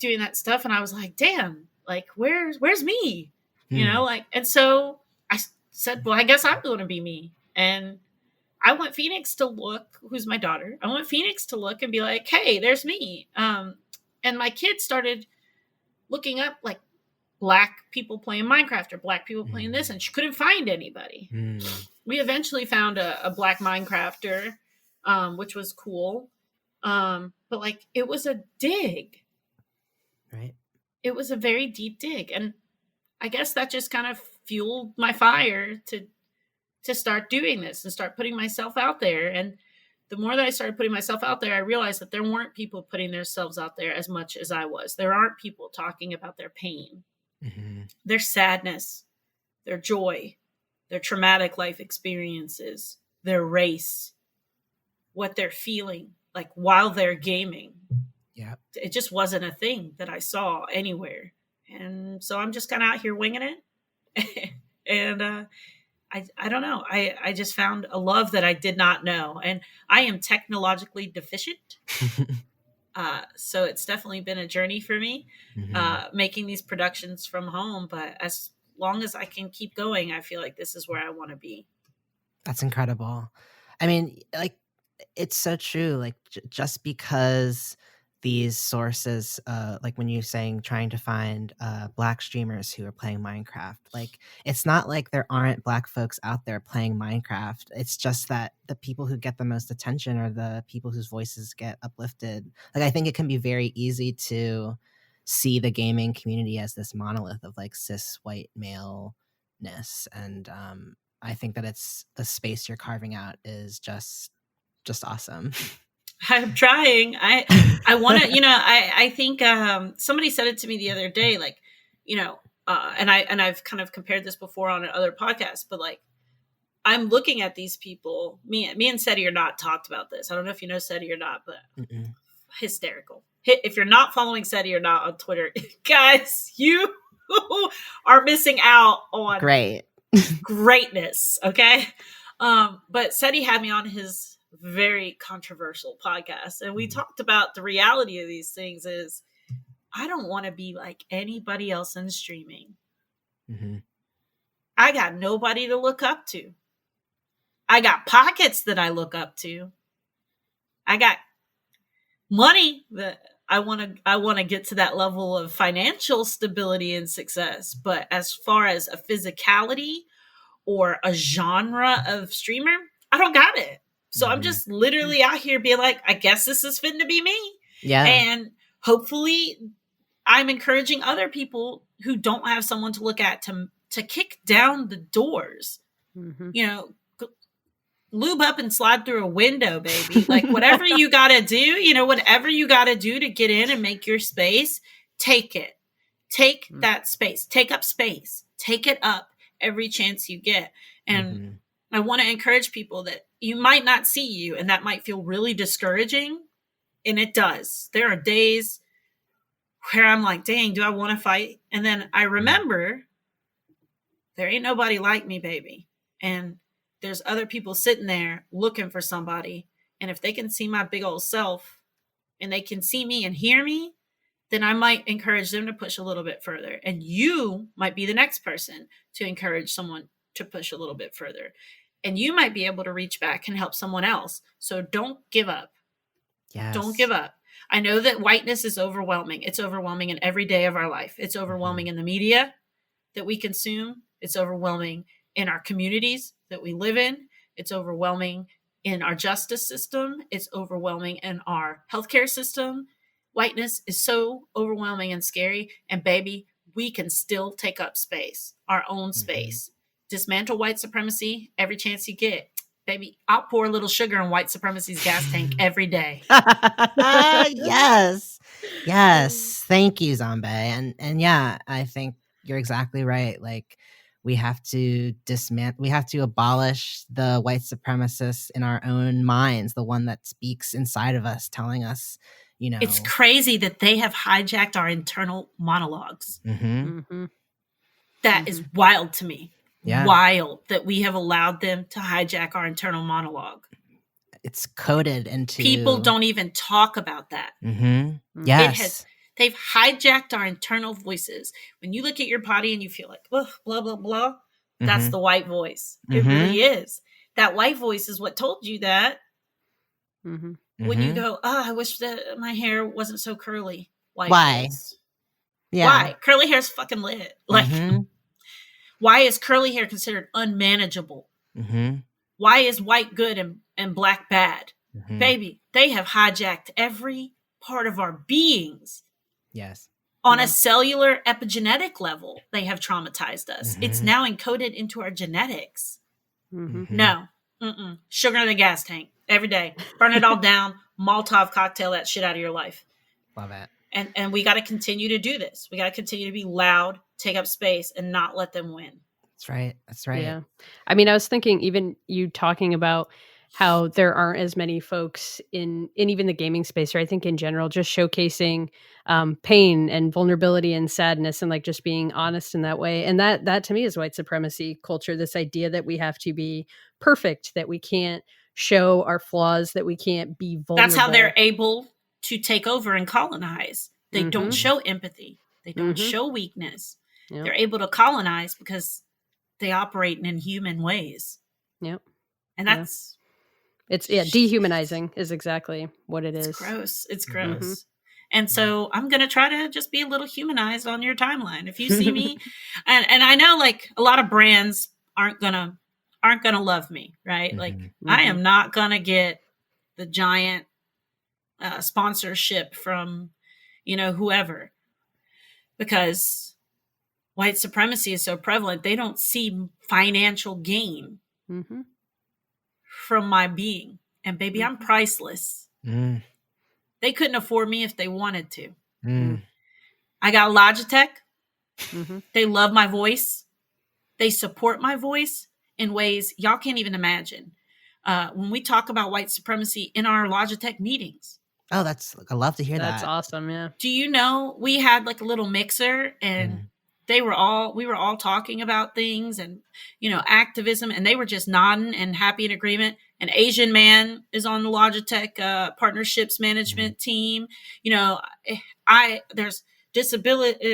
doing that stuff. And I was like, damn, like, where's me? And so I said, well, I guess I'm going to be me. And I want Phoenix to look, who's my daughter, I want Phoenix to look and be like, hey, there's me. And my kids started looking up like Black people playing Minecraft or Black people playing this, and she couldn't find anybody. We eventually found a Black Minecrafter, which was cool. But like, it was a dig.
Right.
It was a very deep dig. And I guess that just kind of fueled my fire to start doing this and start putting myself out there. And the more that I started putting myself out there, I realized that there weren't people putting themselves out there as much as I was. There aren't people talking about their pain, their sadness, their joy, their traumatic life experiences, their race, what they're feeling like while they're gaming.
Yeah.
It just wasn't a thing that I saw anywhere. And so I'm just kind of out here winging it. And I don't know. I just found a love that I did not know. And I am technologically deficient. So it's definitely been a journey for me, making these productions from home. But as long as I can keep going, I feel like this is where I want to be.
That's incredible. I mean, like, it's so true. Like, just because these sources, like when you're saying trying to find Black streamers who are playing Minecraft, like it's not like there aren't Black folks out there playing Minecraft. It's just that the people who get the most attention are the people whose voices get uplifted. Like I think it can be very easy to see the gaming community as this monolith of like cis white maleness, and I think that it's the space you're carving out is just awesome.
I'm trying. I want to, I think somebody said it to me the other day, like, and I've kind of compared this before on other podcasts, but like, I'm looking at these people. Me and Seti are not talked about this. I don't know if you know Seti or not, but hysterical. If you're not following Seti or not on Twitter, guys, you are missing out on greatness. Okay. But Seti had me on his very controversial podcast, and we talked about the reality of these things is I don't want to be like anybody else in streaming. I got nobody to look up to. I got pockets that I look up to. I got money that I want to get to that level of financial stability and success, but as far as a physicality or a genre of streamer, I don't got it. So I'm just literally out here being like, I guess this is fitting to be me.
Yeah.
And hopefully I'm encouraging other people who don't have someone to look at to kick down the doors. Lube up and slide through a window, baby. Like whatever you got to do, whatever you got to do to get in and make your space, take it. Take that space. Take up space. Take it up every chance you get. And I want to encourage people that you might not see you, and that might feel really discouraging. And it does. There are days where I'm like, dang, do I want to fight? And then I remember there ain't nobody like me, baby. And there's other people sitting there looking for somebody. And if they can see my big old self and they can see me and hear me, then I might encourage them to push a little bit further. And you might be the next person to encourage someone to push a little bit further. And you might be able to reach back and help someone else. So don't give up.
Yes.
Don't give up. I know that whiteness is overwhelming. It's overwhelming in every day of our life. It's overwhelming in the media that we consume. It's overwhelming in our communities that we live in. It's overwhelming in our justice system. It's overwhelming in our healthcare system. Whiteness is so overwhelming and scary. And baby, we can still take up space, our own space. Dismantle white supremacy every chance you get. Baby, I'll pour a little sugar in white supremacy's gas tank every day.
Yes. Thank you, Zombae. And yeah, I think you're exactly right. Like we have to abolish the white supremacists in our own minds, the one that speaks inside of us, telling us,
It's crazy that they have hijacked our internal monologues. That is wild to me. Yeah. Wild that we have allowed them to hijack our internal monologue.
It's coded into...
People don't even talk about that.
Yes.
They've hijacked our internal voices. When you look at your body and you feel like, oh, blah, blah, blah, that's the white voice. It really is. That white voice is what told you that. When you go, oh, I wish that my hair wasn't so curly.
Why?
Voice.
Yeah.
Why? Curly hair's fucking lit. Like... Why is curly hair considered unmanageable? Why is white good and black bad? Baby, they have hijacked every part of our beings.
Yes.
On a cellular epigenetic level, they have traumatized us. It's now encoded into our genetics. No. Sugar in the gas tank every day. Burn it all down. Molotov cocktail that shit out of your life.
Love it.
And we got to continue to do this. We got to continue to be loud, take up space, and not let them win.
That's right. That's right.
Yeah. I mean, I was thinking even you talking about how there aren't as many folks in even the gaming space, or I think in general, just showcasing pain and vulnerability and sadness and like just being honest in that way. And that to me is white supremacy culture, this idea that we have to be perfect, that we can't show our flaws, that we can't be vulnerable.
That's how they're able to take over and colonize. They don't show empathy. They don't show weakness. Yep. They're able to colonize because they operate in inhuman ways.
Yep.
And that's...
It's dehumanizing is exactly what it is.
Gross. It's gross. And so I'm going to try to just be a little humanized on your timeline. If you see me, and I know like a lot of brands aren't going to love me, right? Like I am not going to get the giant sponsorship from, whoever, because white supremacy is so prevalent. They don't see financial gain from my being. And baby, I'm priceless. They couldn't afford me if they wanted to. I got Logitech. They love my voice. They support my voice in ways y'all can't even imagine. When we talk about white supremacy in our Logitech meetings.
Oh, I love to hear that.
That's awesome. Yeah.
Do you know we had like a little mixer and we were all talking about things and, activism, and they were just nodding and happy in agreement. An Asian man is on the Logitech partnerships management team. There's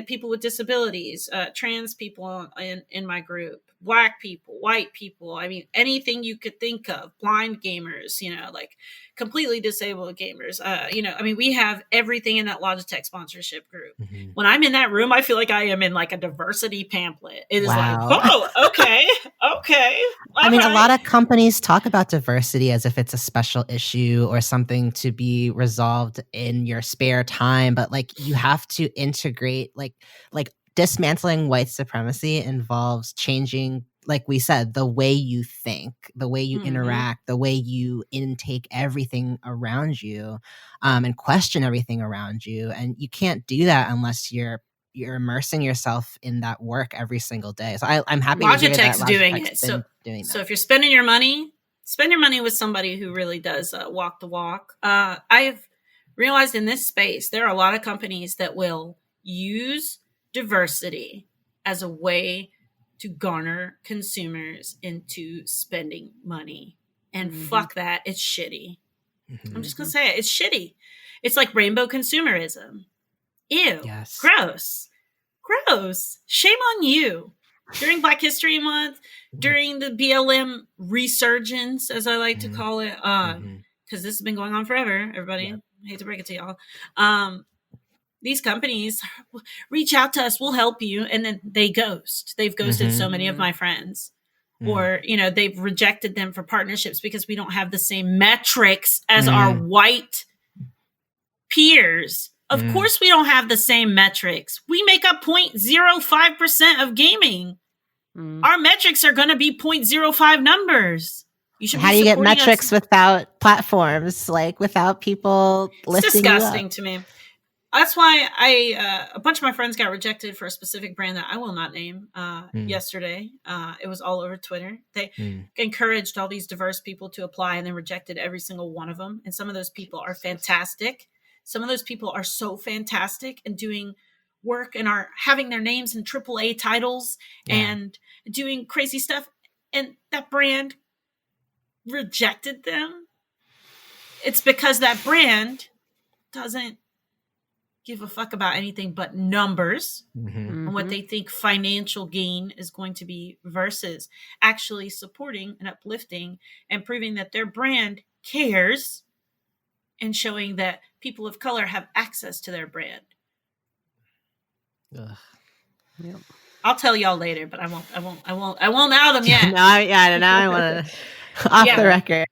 people with disabilities, trans people in my group, Black people, white people. I mean, anything you could think of, blind gamers, like completely disabled gamers. We have everything in that Logitech sponsorship group. When I'm in that room, I feel like I am in like a diversity pamphlet. It is like, oh, okay.
I mean, a lot of companies talk about diversity as if it's a special issue or something to be resolved in your spare time, but like you have to integrate like dismantling white supremacy involves changing, like we said, the way you think, the way you interact, the way you intake everything around you, and question everything around you. And you can't do that unless you're immersing yourself in that work every single day. So I'm happy to hear that
Logitech's doing it. So if you're spending your money, spend your money with somebody who really does walk the walk. I've realized in this space, there are a lot of companies that will use diversity as a way to garner consumers into spending money. And fuck that. It's shitty. I'm just going to say it. It's shitty. It's like rainbow consumerism. Ew. Yes. Gross. Shame on you. During Black History Month, during the BLM resurgence, as I like to call it, because this has been going on forever, everybody. Yep. I hate to break it to y'all. These companies reach out to us, we'll help you. And then they ghost. They've ghosted so many of my friends. Or, they've rejected them for partnerships because we don't have the same metrics as our white peers. Of course, we don't have the same metrics. We make up 0.05% of gaming. Our metrics are going to be 0.05 numbers.
How do you get metrics without platforms, like without people lifting you up? It's disgusting
to me. That's why a bunch of my friends got rejected for a specific brand that I will not name yesterday. It was all over Twitter. They encouraged all these diverse people to apply and then rejected every single one of them. And some of those people are fantastic. Some of those people are so fantastic and doing work and are having their names in AAA titles and doing crazy stuff. And that brand rejected them. It's because that brand doesn't give a fuck about anything but numbers and what they think financial gain is going to be versus actually supporting and uplifting and proving that their brand cares and showing that people of color have access to their brand.
Ugh.
Yep.
I'll tell y'all later, but I won't out them yet.
Now I want to off the record.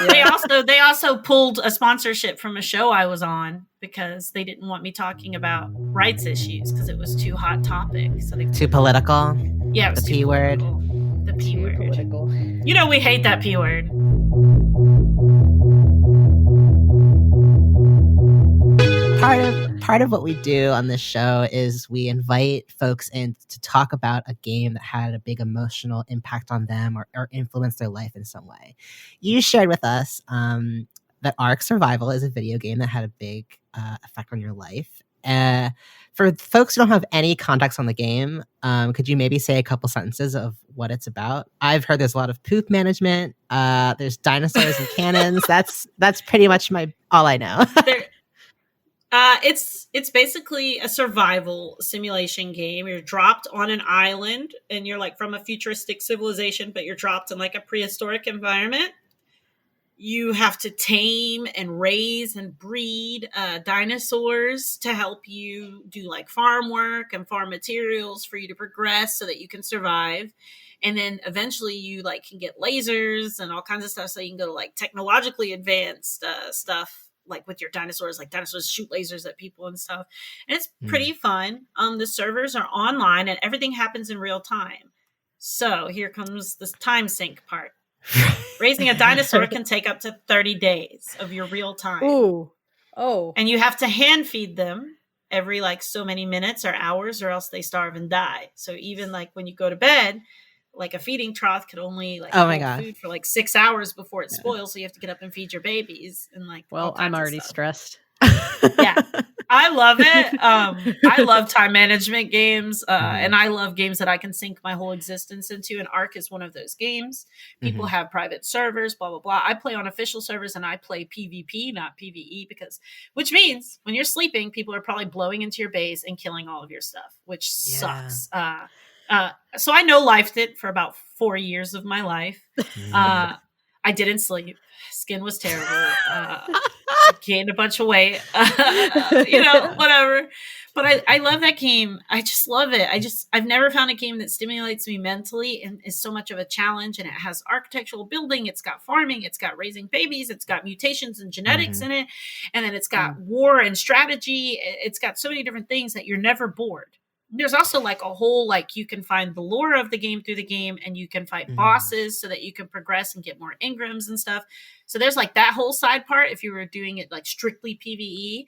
They also pulled a sponsorship from a show I was on because they didn't want me talking about rights issues because it was too hot topic. So
too political.
Yeah, it was
the P word.
The P word. Political. We hate that P word.
Part of what we do on this show is we invite folks in to talk about a game that had a big emotional impact on them or influenced their life in some way. You shared with us that ARK Survival is a video game that had a big effect on your life. For folks who don't have any context on the game, could you maybe say a couple sentences of what it's about? I've heard there's a lot of poop management. There's dinosaurs and cannons. That's pretty much all I know.
It's basically a survival simulation game. You're dropped on an island and you're like from a futuristic civilization, but you're dropped in like a prehistoric environment. You have to tame and raise and breed dinosaurs to help you do like farm work and farm materials for you to progress so that you can survive. And then eventually you like can get lasers and all kinds of stuff so you can go to like technologically advanced stuff like with your dinosaurs, like dinosaurs shoot lasers at people and stuff. And it's pretty fun. The servers are online and everything happens in real time. So here comes this time sink part. Raising a dinosaur can take up to 30 days of your real time.
Ooh. Oh.
And you have to hand feed them every like so many minutes or hours or else they starve and die. So even like when you go to bed, like a feeding trough could only like hold food for like 6 hours before it spoils. So you have to get up and feed your babies and like.
Well, I'm already stressed.
Yeah. I love it. I love time management games, and I love games that I can sink my whole existence into. And ARK is one of those games. People have private servers, blah, blah, blah. I play on official servers and I play PvP, not PvE, which means when you're sleeping, people are probably blowing into your base and killing all of your stuff, which sucks. So I no-lifed it for about 4 years of my life. I didn't sleep. Skin was terrible. Gained a bunch of weight. Whatever. But I love that game. I just love it. I've never found a game that stimulates me mentally and is so much of a challenge. And it has architectural building. It's got farming. It's got raising babies. It's got mutations and genetics in it. And then it's got war and strategy. It's got so many different things that you're never bored. There's also like a whole, like you can find the lore of the game through the game and you can fight bosses so that you can progress and get more engrams and stuff. So there's like that whole side part if you were doing it like strictly PvE.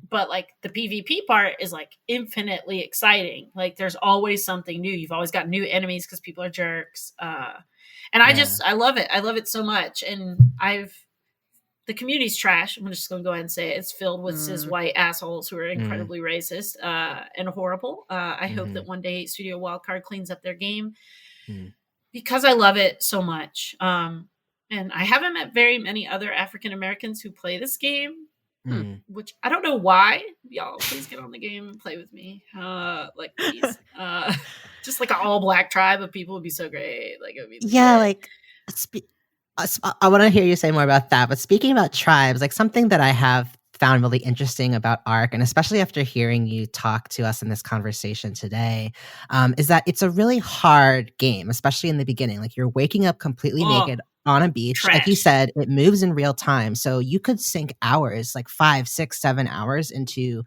But like the PvP part is like infinitely exciting. Like there's always something new. You've always got new enemies because people are jerks. And I love it. I love it so much. And the community's trash. I'm just going to go ahead and say it. It's filled with cis white assholes who are incredibly racist and horrible. I hope that one day Studio Wildcard cleans up their game because I love it so much. And I haven't met very many other African Americans who play this game, which I don't know why. Y'all, please get on the game and play with me. Like, please. Just like an all black tribe of people would be so great. Like, it would be
I want to hear you say more about that. But speaking about tribes, like something that I have found really interesting about ARK, and especially after hearing you talk to us in this conversation today, is that it's a really hard game, especially in the beginning. Like you're waking up completely naked on a beach.
Trash.
Like you said, it moves in real time. So you could sink hours, like 5, 6, 7 hours into,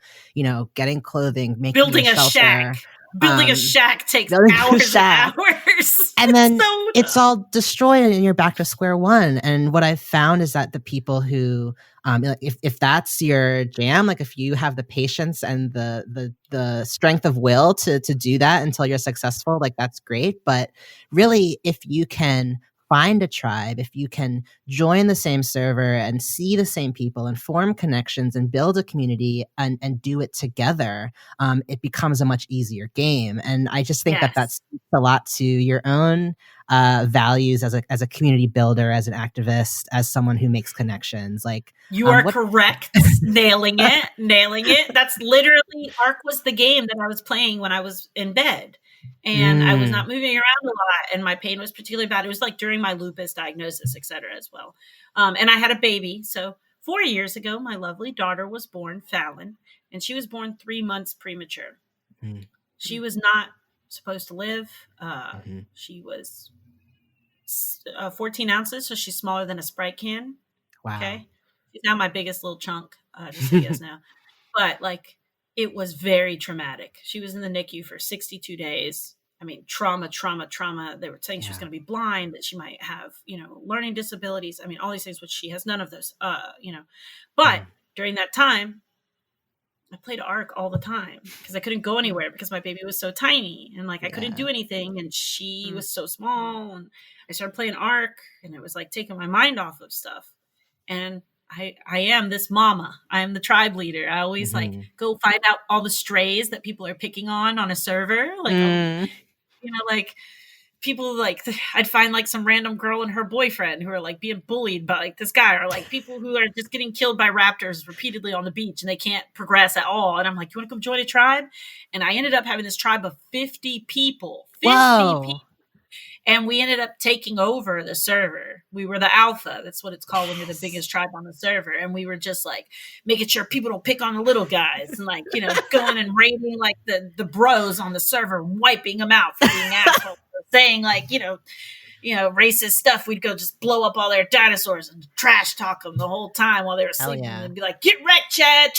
getting clothing, making
building a
shelter.
Shack. Building a shack takes hours and hours.
And then it's all destroyed and you're back to square one. And what I've found is that the people who, if that's your jam, like if you have the patience and the strength of will to do that until you're successful, like that's great. But really, if you can find a tribe, if you can join the same server and see the same people and form connections and build a community and do it together, it becomes a much easier game. And I just think that speaks a lot to your own values as a community builder, as an activist, as someone who makes connections. Like
you are correct. Nailing it. That's literally ARK was the game that I was playing when I was in bed. And I was not moving around a lot, and my pain was particularly bad. It was like during my lupus diagnosis, et cetera, as well. And I had a baby. So 4 years ago, my lovely daughter was born, Fallon, and she was born 3 months premature. She was not supposed to live. She was 14 ounces, so she's smaller than a Sprite can.
Wow.
Okay. She's now my biggest little chunk, just so you guys know. But like, it was very traumatic. She was in the NICU for 62 days. I mean, trauma. They were saying she was going to be blind, that she might have, learning disabilities. I mean, all these things, which she has none of those, But during that time, I played ARK all the time because I couldn't go anywhere because my baby was so tiny and like I couldn't do anything and she was so small. And I started playing ARK and it was like taking my mind off of stuff. And I am this mama. I am the tribe leader. I always like go find out all the strays that people are picking on a server. Like, like people like I'd find like some random girl and her boyfriend who are like being bullied by like this guy, or like people who are just getting killed by raptors repeatedly on the beach and they can't progress at all. And I'm like, you want to come join a tribe? And I ended up having this tribe of 50 people. 50 people. And we ended up taking over the server. We were the alpha. That's what it's called when you're the biggest tribe on the server. And we were just like making sure people don't pick on the little guys and like, going and raiding like the bros on the server, wiping them out for being assholes, saying like, racist stuff. We'd go just blow up all their dinosaurs and trash talk them the whole time while they were sleeping, and be like, "Get wrecked, Chad!"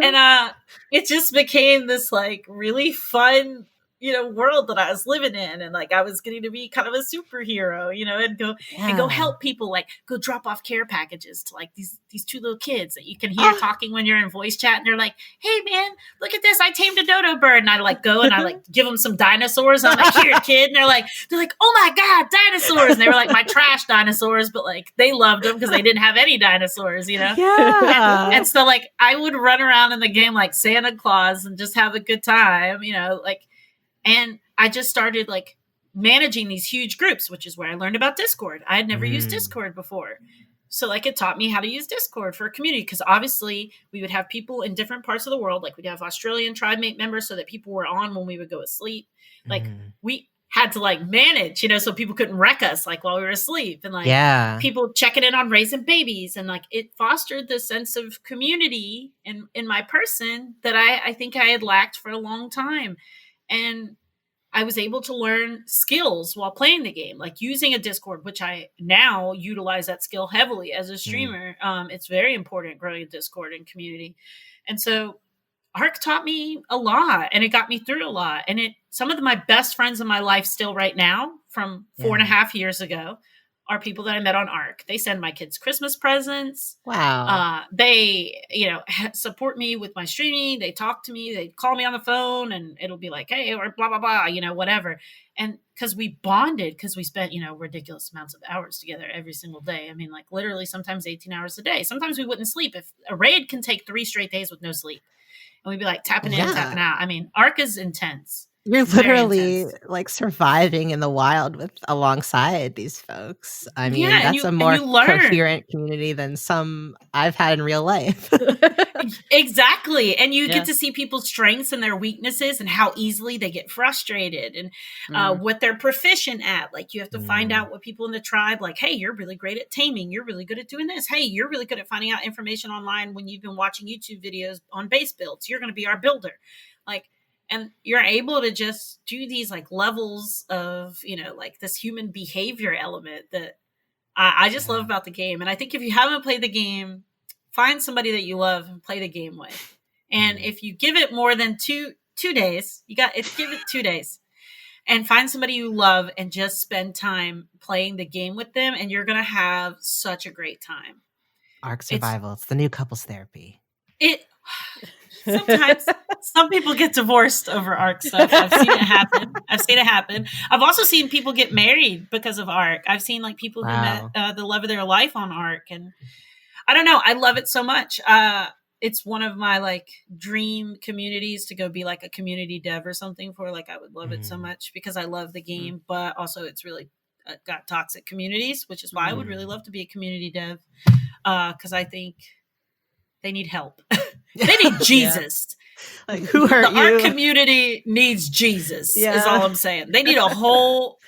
and it just became this like really fun, world that I was living in, and like I was getting to be kind of a superhero, and go help people, like go drop off care packages to like these two little kids that you can hear talking when you're in voice chat, and they're like, "Hey man, look at this! I tamed a dodo bird," and I like go and I like give them some dinosaurs. And I'm like, "Here, kid," and they're like, "Oh my god, dinosaurs!" And they were like my trash dinosaurs, but like they loved them because they didn't have any dinosaurs,
Yeah.
And so like I would run around in the game like Santa Claus and just have a good time, and I just started like managing these huge groups, which is where I learned about Discord. I had never used Discord before. So like it taught me how to use Discord for a community, because obviously we would have people in different parts of the world. Like we'd have Australian tribe mate members so that people were on when we would go to sleep. Like we had to like manage, so people couldn't wreck us like while we were asleep, and like people checking in on raising babies, and like it fostered the sense of community in my person that I think I had lacked for a long time. And I was able to learn skills while playing the game, like using a Discord, which I now utilize that skill heavily as a streamer. It's very important growing a Discord and community. And so ARK taught me a lot, and it got me through a lot. And some of my best friends in my life still right now from 4.5 years ago are people that I met on ARK. They send my kids Christmas presents.
Wow.
They, support me with my streaming. They talk to me. They call me on the phone, and it'll be like, "Hey," or blah, blah, blah, whatever. And because we bonded, because we spent, ridiculous amounts of hours together every single day. I mean, like literally sometimes 18 hours a day. Sometimes we wouldn't sleep. If a raid can take 3 straight days with no sleep, and we'd be like tapping in, tapping out. I mean, ARK is intense.
You're literally like surviving in the wild alongside these folks. I mean, that's a more coherent community than some I've had in real life.
Exactly. And you get to see people's strengths and their weaknesses and how easily they get frustrated, and what they're proficient at. Like you have to find out what people in the tribe, like, "Hey, you're really great at taming. You're really good at doing this. Hey, you're really good at finding out information online when you've been watching YouTube videos on base builds. You're going to be our builder." Like, and you're able to just do these like levels of, like this human behavior element that I just love about the game. And I think if you haven't played the game, find somebody that you love and play the game with. And if you give it more than two days, give it 2 days, and find somebody you love and just spend time playing the game with them, and you're going to have such a great time.
ARK survival. It's the new couples therapy.
Sometimes some people get divorced over ARK stuff. I've seen it happen. I've also seen people get married because of ARK. I've seen like people who met the love of their life on ARK, and I don't know. I love it so much. It's one of my like dream communities to go be like a community dev or something for. Like I would love it so much because I love the game, but also it's really got toxic communities, which is why I would really love to be a community dev, because I think they need help. They need Jesus.
Like, who hurt you?
The ARK community needs Jesus. Is all I'm saying. They need a whole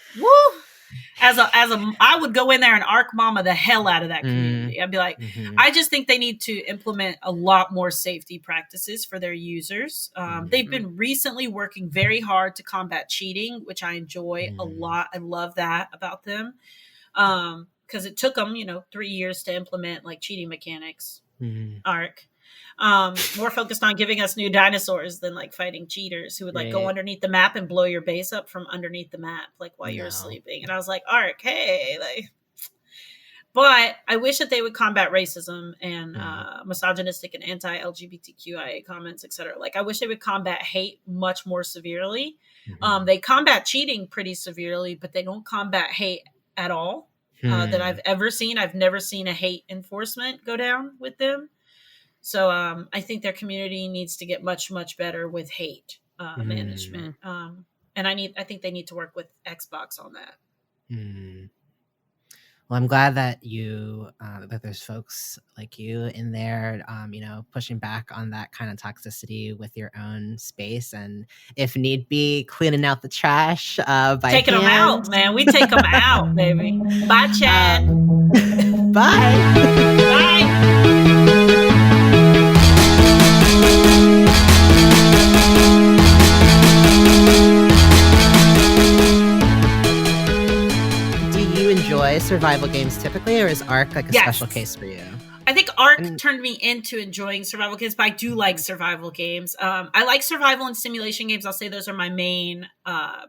I would go in there and ARK mama the hell out of that community. I'd be like, I just think they need to implement a lot more safety practices for their users. They've been recently working very hard to combat cheating, which I enjoy a lot. I love that about them. Because it took them, 3 years to implement like cheating mechanics. ARK. More focused on giving us new dinosaurs than like fighting cheaters who would like go underneath the map and blow your base up from underneath the map, like while you're sleeping. And I was like, ARK, hey, like, but I wish that they would combat racism and misogynistic and anti-LGBTQIA comments, etc. Like, I wish they would combat hate much more severely. They combat cheating pretty severely, but they don't combat hate at all that I've ever seen. I've never seen a hate enforcement go down with them. So I think their community needs to get much, much better with hate management. And I think they need to work with Xbox on that.
Well, I'm glad that that there's folks like you in there, pushing back on that kind of toxicity with your own space, and if need be, cleaning out the trash by
Taking them out, man. We take them out, baby. Bye, Chad.
Bye.
Bye.
Enjoy survival games typically, or is ARK like a special case for you?
I think ARK turned me into enjoying survival games, but I do like survival games. I like survival and simulation games. I'll say those are my main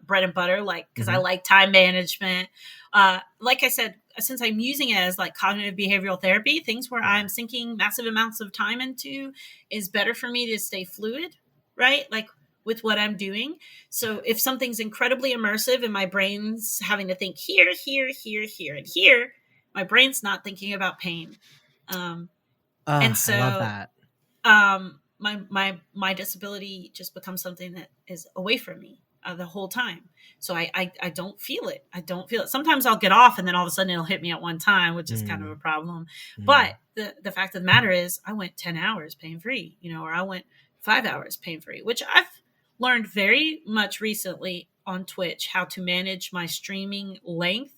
bread and butter, like, because I like time management. Like I said, since I'm using it as like cognitive behavioral therapy, things where I'm sinking massive amounts of time into is better for me to stay fluid, right? Like with what I'm doing. So if something's incredibly immersive and my brain's having to think here, here, here, here, and here, my brain's not thinking about pain. And so
I love that.
My disability just becomes something that is away from me the whole time. So I don't feel it. I don't feel it. Sometimes I'll get off and then all of a sudden it'll hit me at one time, which is kind of a problem. But the fact of the matter is I went 10 hours pain free, or I went 5 hours pain free, which I've learned very much recently on Twitch how to manage my streaming length.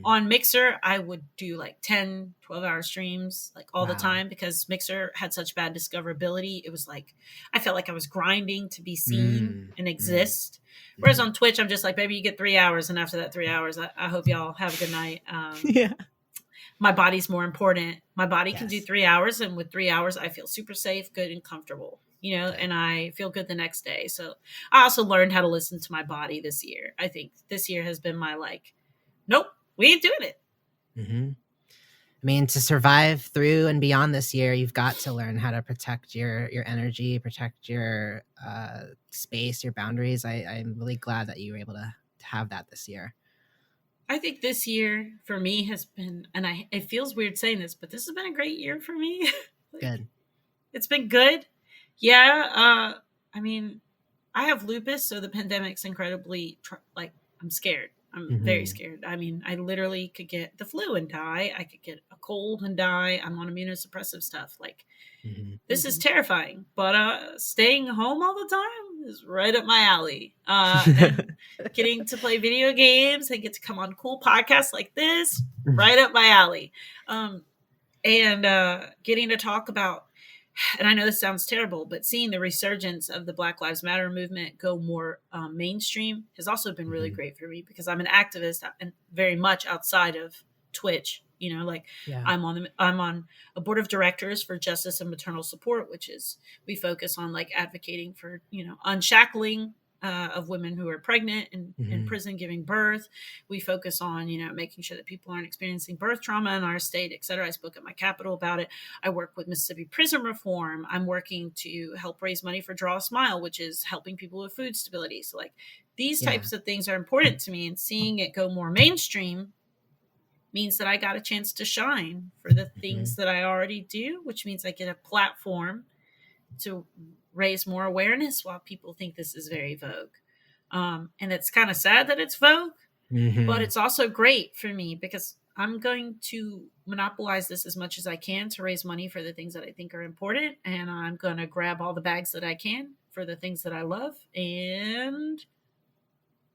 On Mixer, I would do like 10, 12-hour streams like all the time because Mixer had such bad discoverability. It was like, I felt like I was grinding to be seen and exist. Whereas on Twitch, I'm just like, baby, you get 3 hours. And after that 3 hours, I hope y'all have a good night. My body's more important. My body can do 3 hours. And with 3 hours, I feel super safe, good, and comfortable, and I feel good the next day. So I also learned how to listen to my body this year. I think this year has been my nope. We ain't doing it.
I mean, to survive through and beyond this year, you've got to learn how to protect your energy, protect your space, your boundaries. I'm really glad that you were able to have that this year.
I think this year for me has been, and it feels weird saying this, but this has been a great year for me.
Good.
It's been good. Yeah. I mean, I have lupus, so the pandemic's incredibly, I'm scared. I'm very scared. I mean, I literally could get the flu and die. I could get a cold and die. I'm on immunosuppressive stuff. This is terrifying. But staying home all the time is right up my alley. And getting to play video games and get to come on cool podcasts like this, right up my alley. And getting to talk about, and I know this sounds terrible, but seeing the resurgence of the Black Lives Matter movement go more mainstream has also been really great for me because I'm an activist and very much outside of Twitch. I'm on a board of directors for Justice and Maternal Support, which is we focus on advocating for unshackling of women who are pregnant and in prison giving birth. We focus on, making sure that people aren't experiencing birth trauma in our state, et cetera. I spoke at my Capitol about it. I work with Mississippi Prison Reform. I'm working to help raise money for Draw a Smile, which is helping people with food stability. So these types of things are important to me, and seeing it go more mainstream means that I got a chance to shine for the things that I already do, which means I get a platform to raise more awareness while people think this is very vogue. And it's kind of sad that it's vogue, but it's also great for me because I'm going to monopolize this as much as I can to raise money for the things that I think are important. And I'm going to grab all the bags that I can for the things that I love and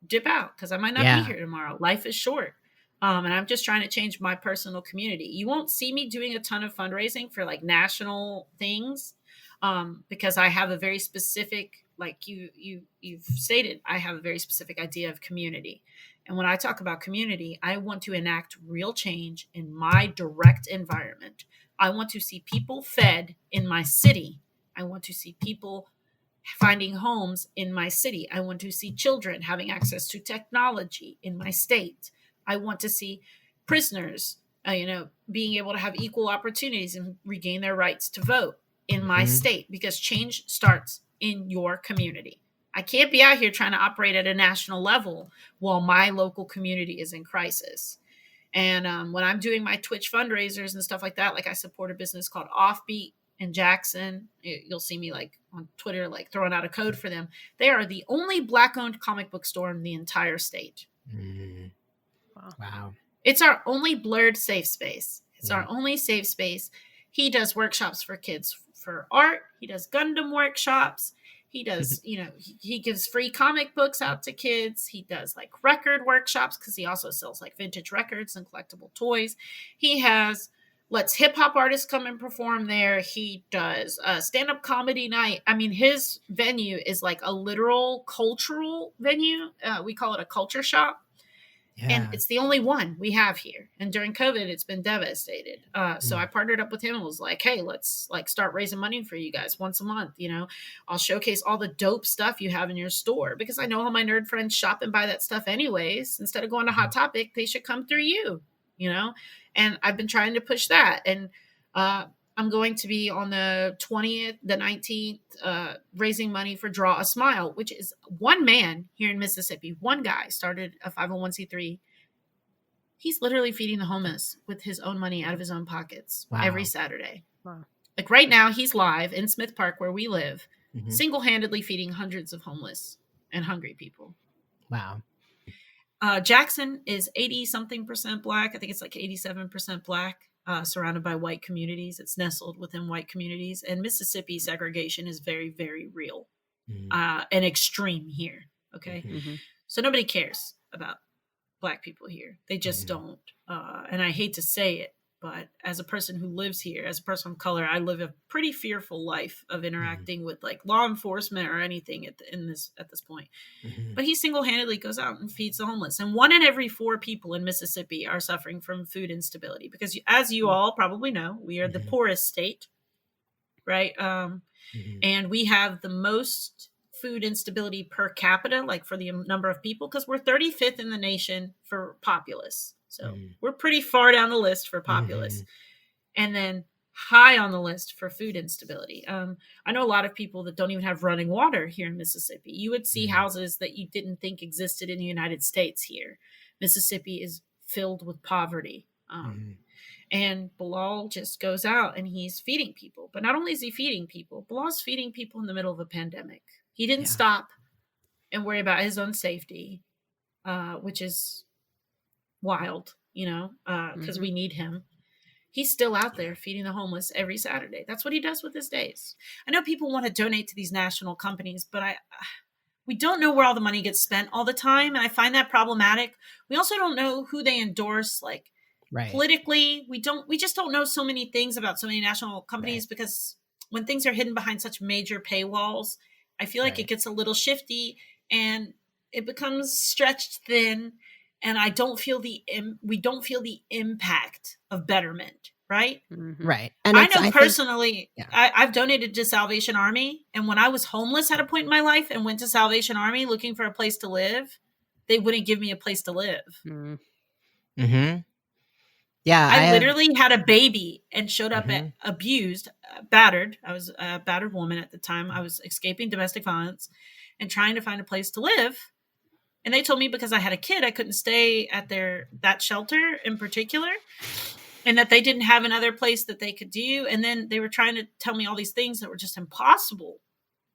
dip out because I might not be here tomorrow. Life is short. And I'm just trying to change my personal community. You won't see me doing a ton of fundraising for national things. Because I have a very specific, you've stated, I have a very specific idea of community. And when I talk about community, I want to enact real change in my direct environment. I want to see people fed in my city. I want to see people finding homes in my city. I want to see children having access to technology in my state. I want to see prisoners, being able to have equal opportunities and regain their rights to vote in my state, because change starts in your community. I can't be out here trying to operate at a national level while my local community is in crisis. And when I'm doing my Twitch fundraisers and stuff like that, I support a business called Offbeat in Jackson. You'll see me on Twitter, throwing out a code for them. They are the only Black-owned comic book store in the entire state.
Wow.
It's our only BLERD safe space. It's our only safe space. He does workshops for kids for art. He does Gundam workshops. He does, he gives free comic books out to kids. He does like record workshops because he also sells like vintage records and collectible toys. He lets hip hop artists come and perform there. He does a stand-up comedy night. I mean, his venue is like a literal cultural venue. We call it a culture shop. Yeah. And it's the only one we have here. And during COVID, it's been devastated. So I partnered up with him and was like, hey, let's like start raising money for you guys once a month. I'll showcase all the dope stuff you have in your store because I know all my nerd friends shop and buy that stuff anyways. Instead of going to Hot Topic, they should come through you, And I've been trying to push that. And I'm going to be on the 20th, the 19th, raising money for Draw a Smile, which is one man here in Mississippi. One guy started a 501c3. He's literally feeding the homeless with his own money out of his own pockets every Saturday. Wow. Like right now, he's live in Smith Park where we live, single-handedly feeding hundreds of homeless and hungry people.
Wow.
Jackson is 80-something% Black. I think it's like 87% Black. Surrounded by white communities. It's nestled within white communities. And Mississippi segregation is very, very real and extreme here. Okay. So nobody cares about Black people here. They just don't. And I hate to say it, but as a person who lives here, as a person of color, I live a pretty fearful life of interacting with like law enforcement or anything at this point. But he single-handedly goes out and feeds the homeless. And 1 in every 4 people in Mississippi are suffering from food instability because, as you all probably know, we are the poorest state, right? And we have the most food instability per capita, like for the number of people, because we're 35th in the nation for populace. So we're pretty far down the list for populace. And then high on the list for food instability. I know a lot of people that don't even have running water here in Mississippi. You would see houses that you didn't think existed in the United States here. Mississippi is filled with poverty. And Bilal just goes out and he's feeding people. But not only is he feeding people, Bilal's feeding people in the middle of a pandemic. He didn't stop and worry about his own safety, which is wild, because we need him. He's still out there feeding the homeless every Saturday. That's what he does with his days. I know people want to donate to these national companies, but we don't know where all the money gets spent all the time. And I find that problematic. We also don't know who they endorse, like politically. We just don't know so many things about so many national companies because when things are hidden behind such major paywalls, I feel like it gets a little shifty and it becomes stretched thin. And we don't feel the impact of betterment, right?
Right. And
I know personally, I've donated to Salvation Army. And when I was homeless at a point in my life and went to Salvation Army looking for a place to live, they wouldn't give me a place to live.
Yeah.
I literally had a baby and showed up at abused, battered. I was a battered woman at the time. I was escaping domestic violence and trying to find a place to live. And they told me because I had a kid, I couldn't stay at that shelter in particular, and that they didn't have another place that they could do. And then they were trying to tell me all these things that were just impossible,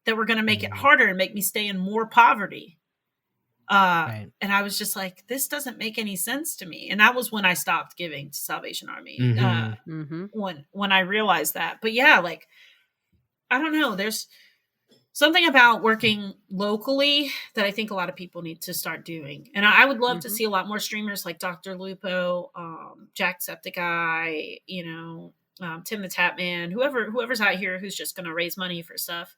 that were going to make it harder and make me stay in more poverty. And I was just like, this doesn't make any sense to me. And that was when I stopped giving to Salvation Army, when I realized that. But yeah, like, I don't know. There's something about working locally that I think a lot of people need to start doing. And I would love to see a lot more streamers like Dr. Lupo, Jacksepticeye, Tim the Tapman, whoever's out here who's just going to raise money for stuff.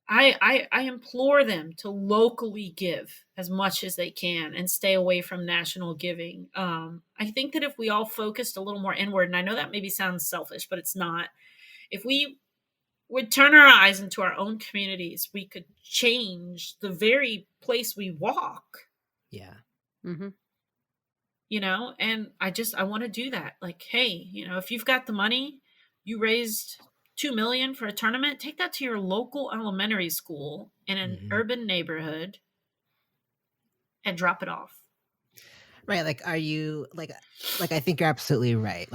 I implore them to locally give as much as they can and stay away from national giving. I think that if we all focused a little more inward, and I know that maybe sounds selfish, but it's not. If we would turn our eyes into our own communities, we could change the very place we walk.
Yeah.
And I want to do that. Like, hey, if you've got the money, you raised $2 million for a tournament, take that to your local elementary school in an urban neighborhood and drop it off.
Right. Like, are you like I think you're absolutely right.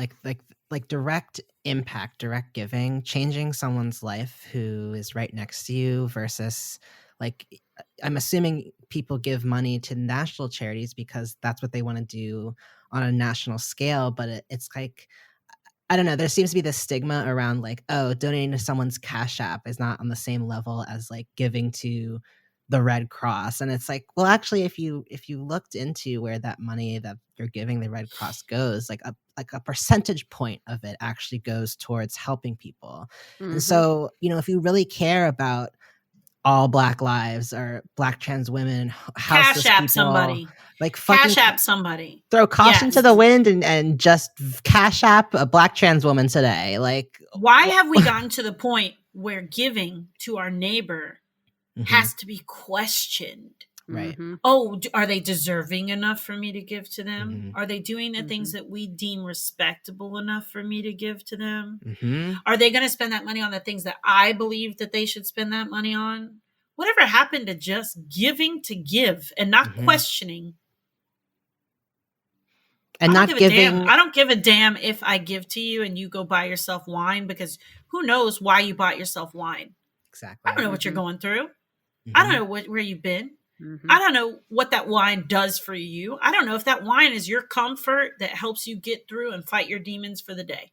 Like direct impact, direct giving, changing someone's life who is right next to you versus like I'm assuming people give money to national charities because that's what they want to do on a national scale. But it's like, I don't know, there seems to be this stigma around like, oh, donating to someone's Cash App is not on the same level as like giving to the Red Cross. And it's like, well, actually, if you looked into where that money that you're giving the Red Cross goes, like a percentage point of it actually goes towards helping people. And so, if you really care about all Black lives or Black trans women, houseless
Cash App
people,
somebody.
like fucking
Cash App somebody.
Throw caution to the wind and just Cash App a Black trans woman today. Like,
why have we gotten to the point where giving to our neighbor has to be questioned?
Right.
Oh, are they deserving enough for me to give to them? Are they doing the things that we deem respectable enough for me to give to them? Are they going to spend that money on the things that I believe that they should spend that money on? Whatever happened to just giving to give and not questioning?
And not giving.
I don't give a damn if I give to you and you go buy yourself wine, because who knows why you bought yourself wine?
Exactly.
I don't know what you're going through. I don't know where you've been. I don't know what that wine does for you. I don't know if that wine is your comfort that helps you get through and fight your demons for the day.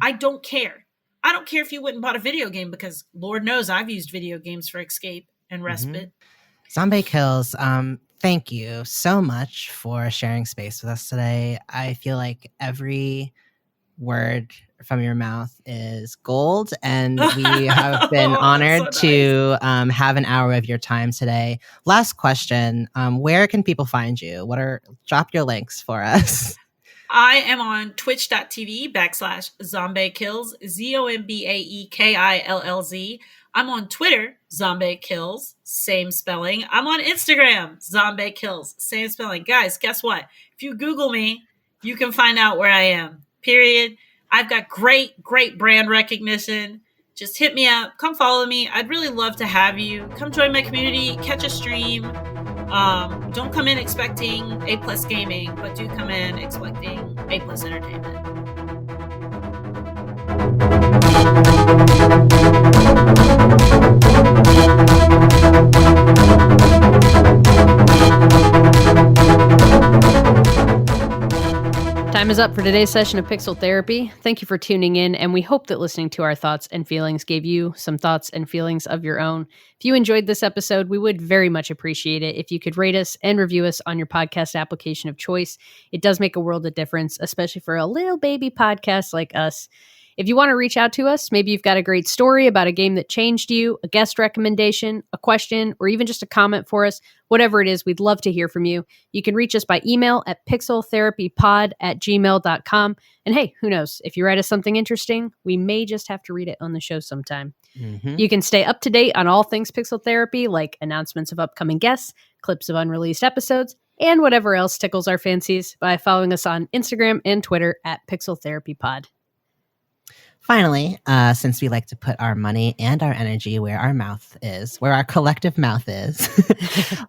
I don't care. I don't care if you went and bought a video game, because Lord knows I've used video games for escape and respite.
ZombaeKillz, thank you so much for sharing space with us today. I feel like every word from your mouth is gold, and we have been honored to have an hour of your time today. Last question, where can people find you? Drop your links for us.
I am on twitch.tv/ZombaeKillz, ZombaeKillz. I'm on Twitter, ZombaeKillz, same spelling. I'm on Instagram, ZombaeKillz, same spelling. Guys, guess what? If you Google me, you can find out where I am. Period. I've got great brand recognition. Just hit me up. Come follow me. I'd really love to have you. Come join my community. Catch a stream. Don't come in expecting A+ gaming, but do come in expecting A+ entertainment.
Time is up for today's session of Pixel Therapy. Thank you for tuning in, and we hope that listening to our thoughts and feelings gave you some thoughts and feelings of your own. If you enjoyed this episode, we would very much appreciate it if you could rate us and review us on your podcast application of choice. It does make a world of difference, especially for a little baby podcast like us. If you want to reach out to us, maybe you've got a great story about a game that changed you, a guest recommendation, a question, or even just a comment for us, whatever it is, we'd love to hear from you. You can reach us by email at pixeltherapypod@gmail.com. And hey, who knows? If you write us something interesting, we may just have to read it on the show sometime. You can stay up to date on all things Pixel Therapy, like announcements of upcoming guests, clips of unreleased episodes, and whatever else tickles our fancies by following us on Instagram and Twitter at pixeltherapypod.
Finally, since we like to put our money and our energy where our mouth is, where our collective mouth is,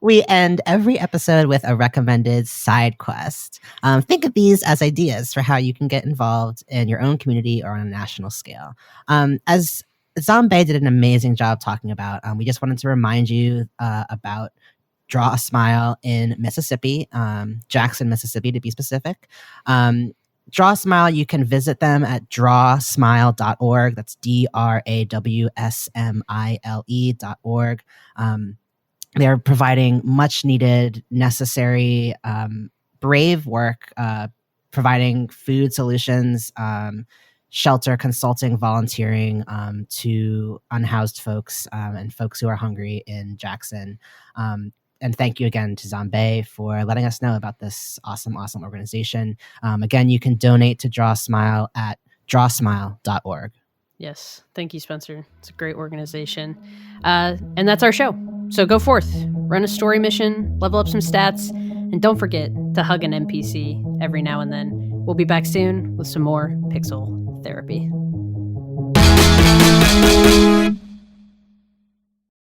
we end every episode with a recommended side quest. Think of these as ideas for how you can get involved in your own community or on a national scale. As Zombae did an amazing job talking about, we just wanted to remind you about Draw a Smile in Mississippi, Jackson, Mississippi to be specific. Draw a Smile, you can visit them at drawsmile.org. That's DRAWSMILE.org. They're providing much needed, necessary, brave work, providing food solutions, shelter, consulting, volunteering to unhoused folks and folks who are hungry in Jackson. And thank you again to Zombae for letting us know about this awesome organization. Again, you can donate to Draw a Smile at drawsmile.org.
Yes. Thank you, Spencer. It's a great organization. And that's our show. So go forth, run a story mission, level up some stats, and don't forget to hug an NPC every now and then. We'll be back soon with some more Pixel Therapy.